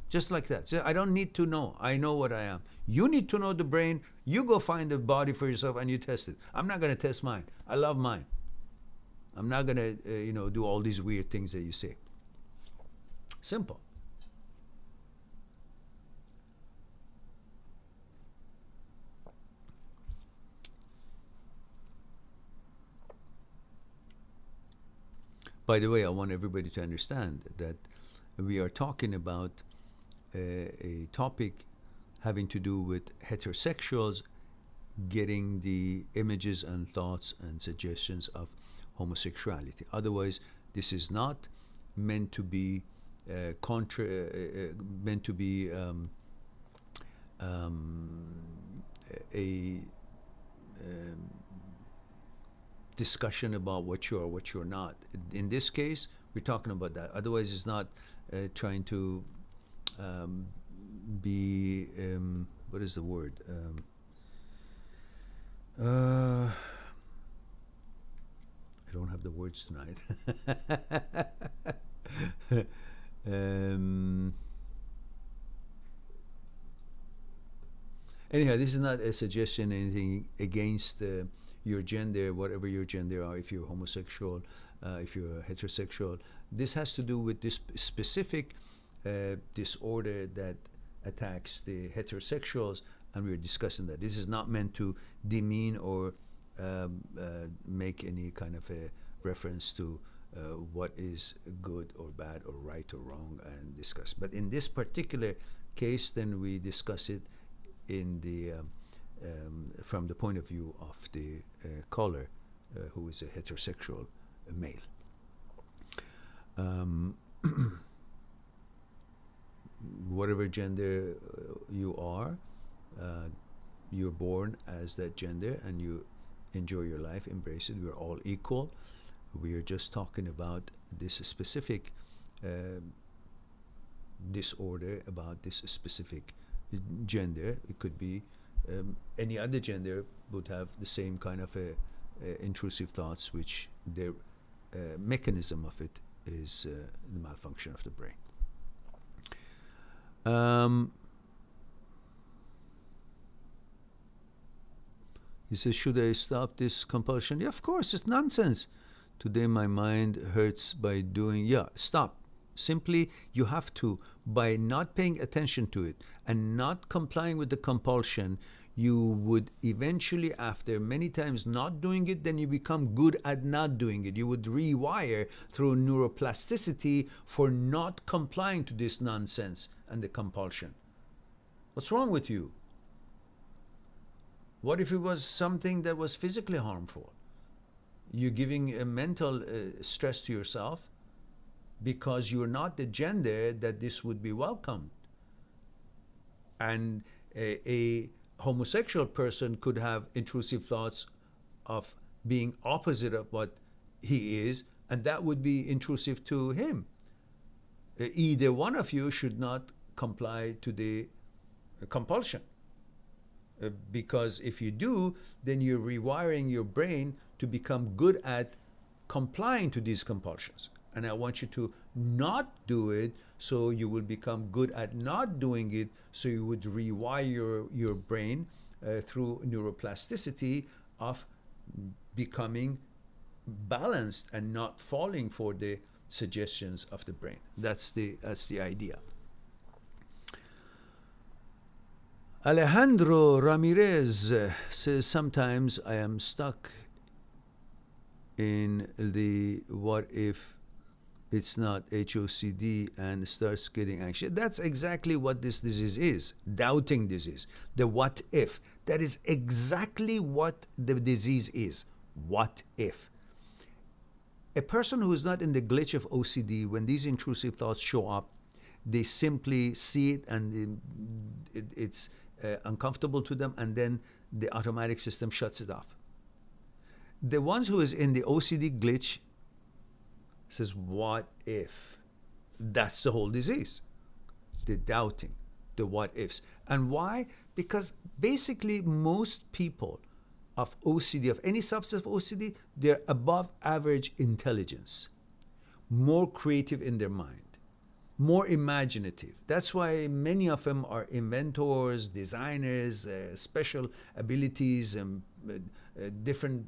Just like that. So I don't need to know. I know what I am. You need to know the brain. You go find the body for yourself and you test it. I'm not going to test mine. I love mine. I'm not going to, do all these weird things that you say. Simple. By the way, I want everybody to understand that we are talking about a topic having to do with heterosexuals getting the images and thoughts and suggestions of homosexuality. Otherwise, this is not meant to be a discussion about what you are, what you're not. In this case, we're talking about that. Otherwise, it's not trying to be, what is the word? I don't have the words tonight. Anyhow, this is not a suggestion, anything against your gender, whatever your gender are, if you're homosexual, if you're heterosexual. This has to do with this specific disorder that attacks the heterosexuals, and we're discussing that. This is not meant to demean or make any kind of a reference to what is good or bad or right or wrong and discuss. But in this particular case, then we discuss it in the from the point of view of the caller, who is a heterosexual male. Whatever gender you are, you're born as that gender and you enjoy your life, embrace it. We're all equal. We are just talking about this specific disorder, about this specific gender. It could be any other gender would have the same kind of intrusive thoughts, which their mechanism of it is the malfunction of the brain. He says, should I stop this compulsion? Yeah, of course, it's nonsense. Today my mind hurts by doing, stop. Simply, you have to, by not paying attention to it and not complying with the compulsion, you would eventually, after many times not doing it, then you become good at not doing it. You would rewire through neuroplasticity for not complying to this nonsense and the compulsion. What's wrong with you? What if it was something that was physically harmful? You're giving a mental stress to yourself because you're not the gender that this would be welcomed. And a homosexual person could have intrusive thoughts of being opposite of what he is, and that would be intrusive to him. Either one of you should not comply to the compulsion. Because if you do, then you're rewiring your brain to become good at complying to these compulsions. And I want you to not do it So you will become good at not doing it. So you would rewire your brain through neuroplasticity of becoming balanced and not falling for the suggestions of the brain. That's the idea. Alejandro Ramirez says, sometimes I am stuck in the what if it's not HOCD and starts getting anxious. That's exactly what this disease is, doubting disease. The what if. That is exactly what the disease is. What if? A person who is not in the glitch of OCD, when these intrusive thoughts show up, they simply see it and it's uncomfortable to them, and then the automatic system shuts it off. The ones who is in the OCD glitch says, what if? That's the whole disease. The doubting, the what ifs. And why? Because basically most people of OCD, of any subset of OCD, they're above average intelligence, more creative in their mind, more imaginative. That's why many of them are inventors, designers, special abilities, and different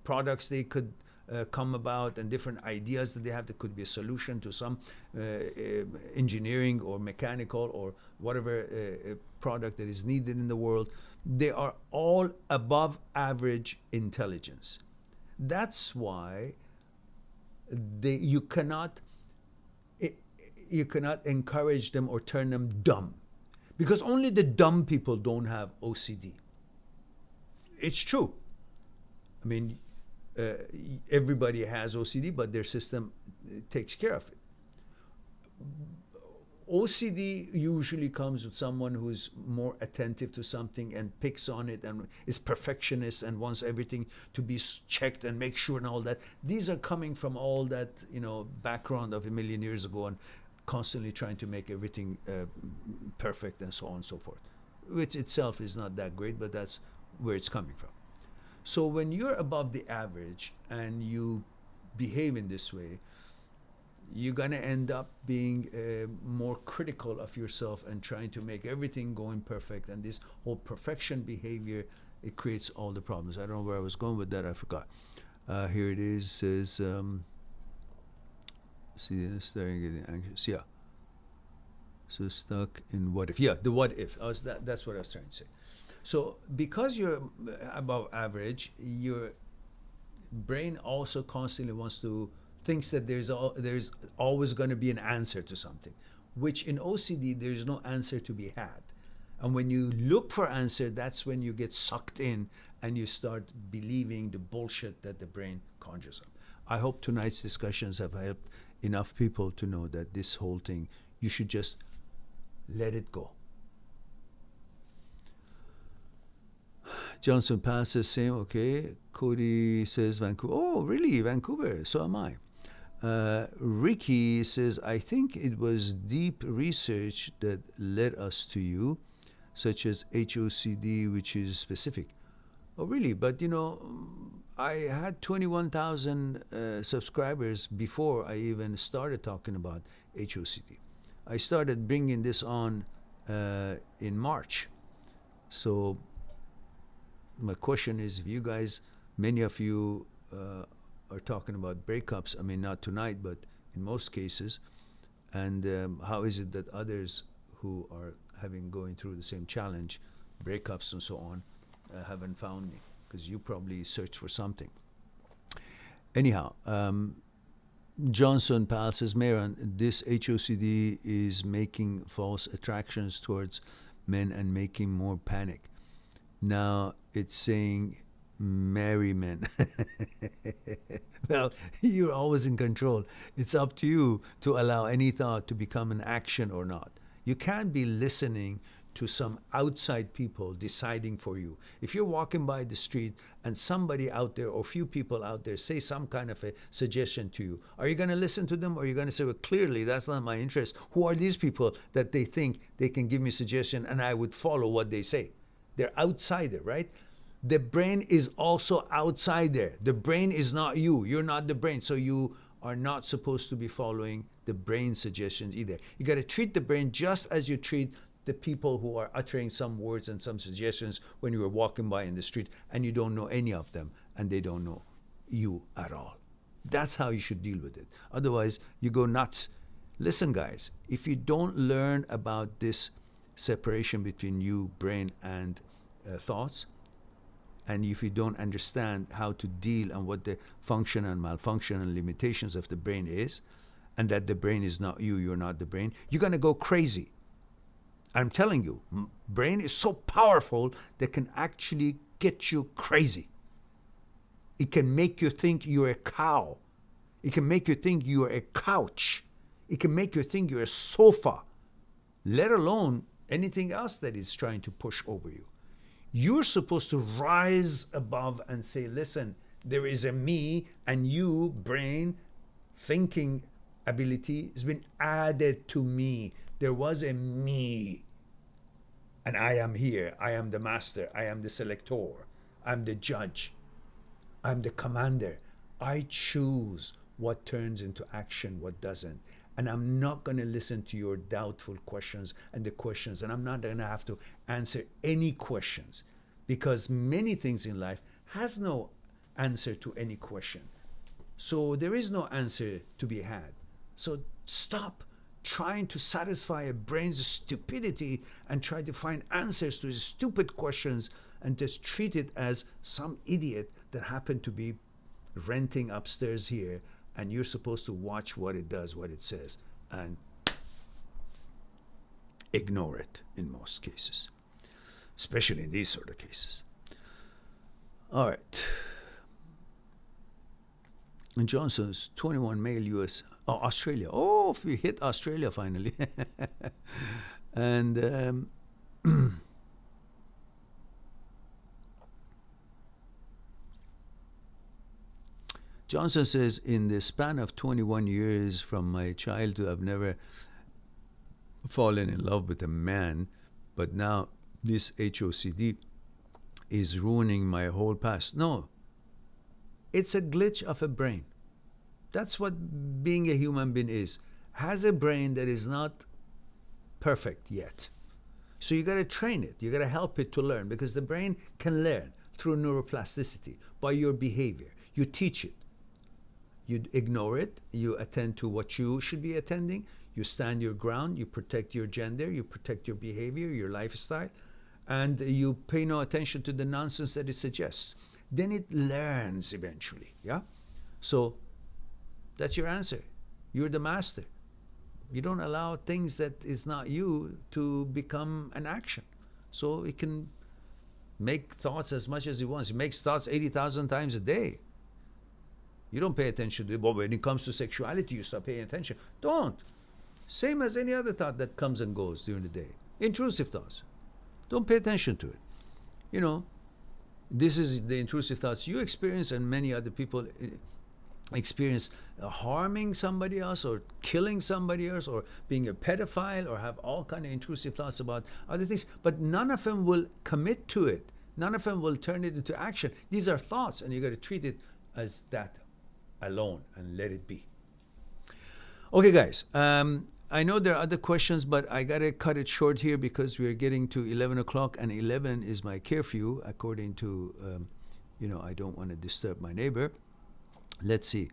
products they could come about, and different ideas that they have that could be a solution to some engineering or mechanical or whatever product that is needed in the world. They are all above average intelligence. That's why you cannot encourage them or turn them dumb, because only the dumb people don't have OCD. It's true. I mean, everybody has OCD, but their system takes care of it. OCD usually comes with someone who's more attentive to something and picks on it and is perfectionist and wants everything to be checked and make sure and all that. These are coming from all that, background of a million years ago, and constantly trying to make everything perfect and so on and so forth, which itself is not that great, but that's where it's coming from. So when you're above the average and you behave in this way, you're going to end up being more critical of yourself and trying to make everything going perfect. And this whole perfection behavior, it creates all the problems. I don't know where I was going with that. I forgot. Here it is. Says, see, starting getting anxious. Yeah. So stuck in what if. Yeah, the what if. That's what I was trying to say. So because you're above average, your brain also constantly thinks that there's always going to be an answer to something, which in OCD there's no answer to be had. And when you look for answer, that's when you get sucked in and you start believing the bullshit that the brain conjures up. I hope tonight's discussions have helped enough people to know that this whole thing, you should just let it go. Johnson Pass says same, okay. Cody says Vancouver. Oh, really? Vancouver? So am I. Ricky says, I think it was deep research that led us to you, such as HOCD, which is specific. Oh, really? But, I had 21,000 subscribers before I even started talking about HOCD. I started bringing this on in March. So my question is, if you guys, many of you are talking about breakups, I mean, not tonight, but in most cases, and how is it that others who are going through the same challenge, breakups and so on, haven't found me? Because you probably searched for something. Anyhow, Johnson Powell says, Mehran, this HOCD is making false attractions towards men and making more panic. Now it's saying marry men. Well, you're always in control. It's up to you to allow any thought to become an action or not. You can't be listening to some outside people deciding for you. If you're walking by the street and somebody out there or a few people out there say some kind of a suggestion to you, are you going to listen to them, or are you going to say, well, clearly that's not my interest? Who are these people that they think they can give me a suggestion and I would follow what they say? They're outsider, right? The brain is also outside there. The brain is not you. You're not the brain. So you are not supposed to be following the brain suggestions either. You got to treat the brain just as you treat the people who are uttering some words and some suggestions when you were walking by in the street and you don't know any of them and they don't know you at all. That's how you should deal with it. Otherwise, you go nuts. Listen, guys, if you don't learn about this separation between you, brain, and thoughts, and if you don't understand how to deal and what the function and malfunction and limitations of the brain is, and that the brain is not you, you're not the brain, you're going to go crazy. I'm telling you, brain is so powerful that can actually get you crazy. It can make you think you're a cow. It can make you think you're a couch. It can make you think you're a sofa, let alone anything else that is trying to push over you. You're supposed to rise above and say, listen, there is a me, and you, brain, thinking ability has been added to me. There was a me, and I am here. I am the master. I am the selector. I'm the judge. I'm the commander. I choose what turns into action, what doesn't. And I'm not going to listen to your doubtful questions and the questions, and I'm not going to have to answer any questions, because many things in life has no answer to any question. So there is no answer to be had. So stop trying to satisfy a brain's stupidity and try to find answers to stupid questions and just treat it as some idiot that happened to be renting upstairs here, and you're supposed to watch what it does, what it says, and ignore it in most cases, especially in these sort of cases. All right. And Johnson's 21 male US, Australia. Oh, we hit Australia finally. And Johnson says, in the span of 21 years from my childhood, I've never fallen in love with a man, but now this HOCD is ruining my whole past. No, it's a glitch of a brain. That's what being a human being is. Has a brain that is not perfect yet. So you got to train it. You got to help it to learn, because the brain can learn through neuroplasticity by your behavior. You teach it. You ignore it. You attend to what you should be attending. You stand your ground. You protect your gender. You protect your behavior, your lifestyle. And you pay no attention to the nonsense that it suggests. Then it learns eventually. Yeah? So that's your answer. You're the master. You don't allow things that is not you to become an action. So it can make thoughts as much as it wants. It makes thoughts 80,000 times a day. You don't pay attention to it. But when it comes to sexuality, you start paying attention. Don't. Same as any other thought that comes and goes during the day. Intrusive thoughts. Don't pay attention to it. You know, this is the intrusive thoughts you experience, and many other people experience harming somebody else or killing somebody else or being a pedophile or have all kind of intrusive thoughts about other things. But none of them will commit to it. None of them will turn it into action. These are thoughts, and you got to treat it as that alone and let it be. Okay, guys. I know there are other questions, but I got to cut it short here because we're getting to 11 o'clock, and 11 is my curfew, according to, I don't want to disturb my neighbor. Let's see.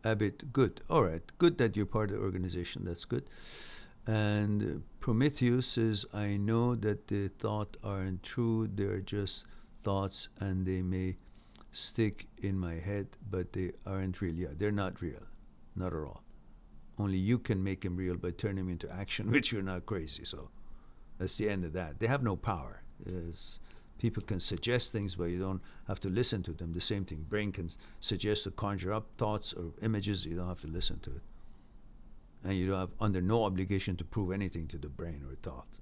Abbott, good. All right. Good that you're part of the organization. That's good. And Prometheus says, I know that the thoughts aren't true. They're just thoughts, and they may stick in my head, but they aren't real. Yeah, they're not real. Not at all. Only you can make them real by turning them into action, which you're not crazy. So that's the end of that. They have no power. People can suggest things, but you don't have to listen to them. The same thing. Brain can suggest to conjure up thoughts or images. You don't have to listen to it. And you don't have under no obligation to prove anything to the brain or thought.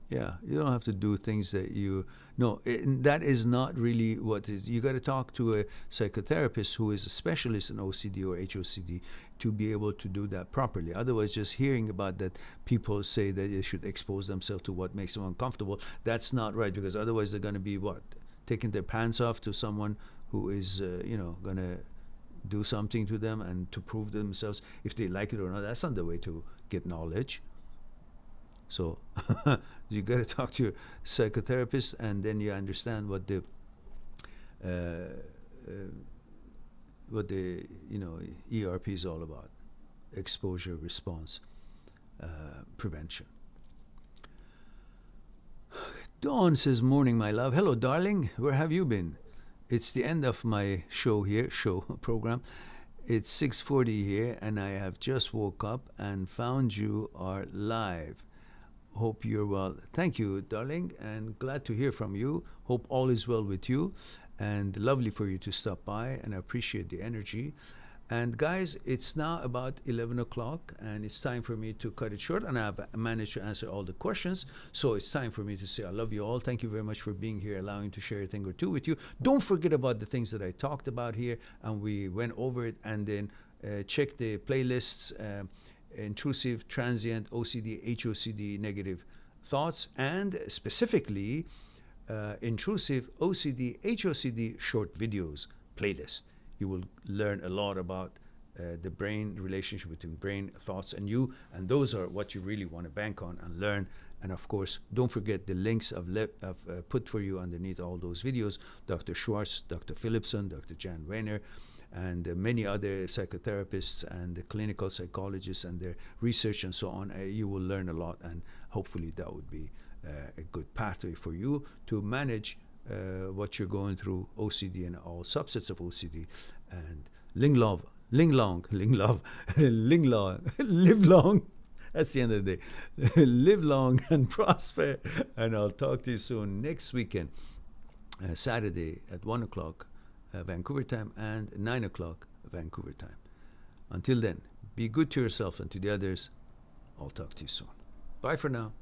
Yeah, you don't have to do things that you no. That is not really what is. You got to talk to a psychotherapist who is a specialist in OCD or HOCD to be able to do that properly. Otherwise, just hearing about that, people say that they should expose themselves to what makes them uncomfortable. That's not right, because otherwise they're going to be what, taking their pants off to someone who is going to do something to them and to prove themselves if they like it or not. That's not the way to get knowledge. So you got to talk to your psychotherapist, and then you understand what the ERP is all about: exposure response prevention. Dawn says, "Morning, my love. Hello, darling. Where have you been?" It's the end of my show program. It's 6:40 here, and I have just woke up and found you are live. Hope you're well. Thank you, darling, and glad to hear from you. Hope all is well with you, and lovely for you to stop by, and I appreciate the energy. And guys, it's now about 11 o'clock, and it's time for me to cut it short, and I've managed to answer all the questions. So it's time for me to say I love you all. Thank you very much for being here, allowing me to share a thing or two with you. Don't forget about the things that I talked about here, and we went over it, and then check the playlists, Intrusive, Transient, OCD, HOCD, Negative Thoughts, and specifically Intrusive, OCD, HOCD short videos playlist. You will learn a lot about the brain, relationship between brain, thoughts, and you, and those are what you really want to bank on and learn. And of course, don't forget the links I've put for you underneath all those videos. Dr. Schwartz, Dr. Philipson, Dr. Jan Weiner, and many other psychotherapists and clinical psychologists and their research and so on. You will learn a lot, and hopefully that would be a good pathway for you to manage what you're going through, OCD and all subsets of OCD. And live long. That's the end of the day. Live long and prosper. And I'll talk to you soon next weekend, Saturday at 1 o'clock Vancouver time and 9 o'clock Vancouver time. Until then, be good to yourself and to the others. I'll talk to you soon. Bye for now.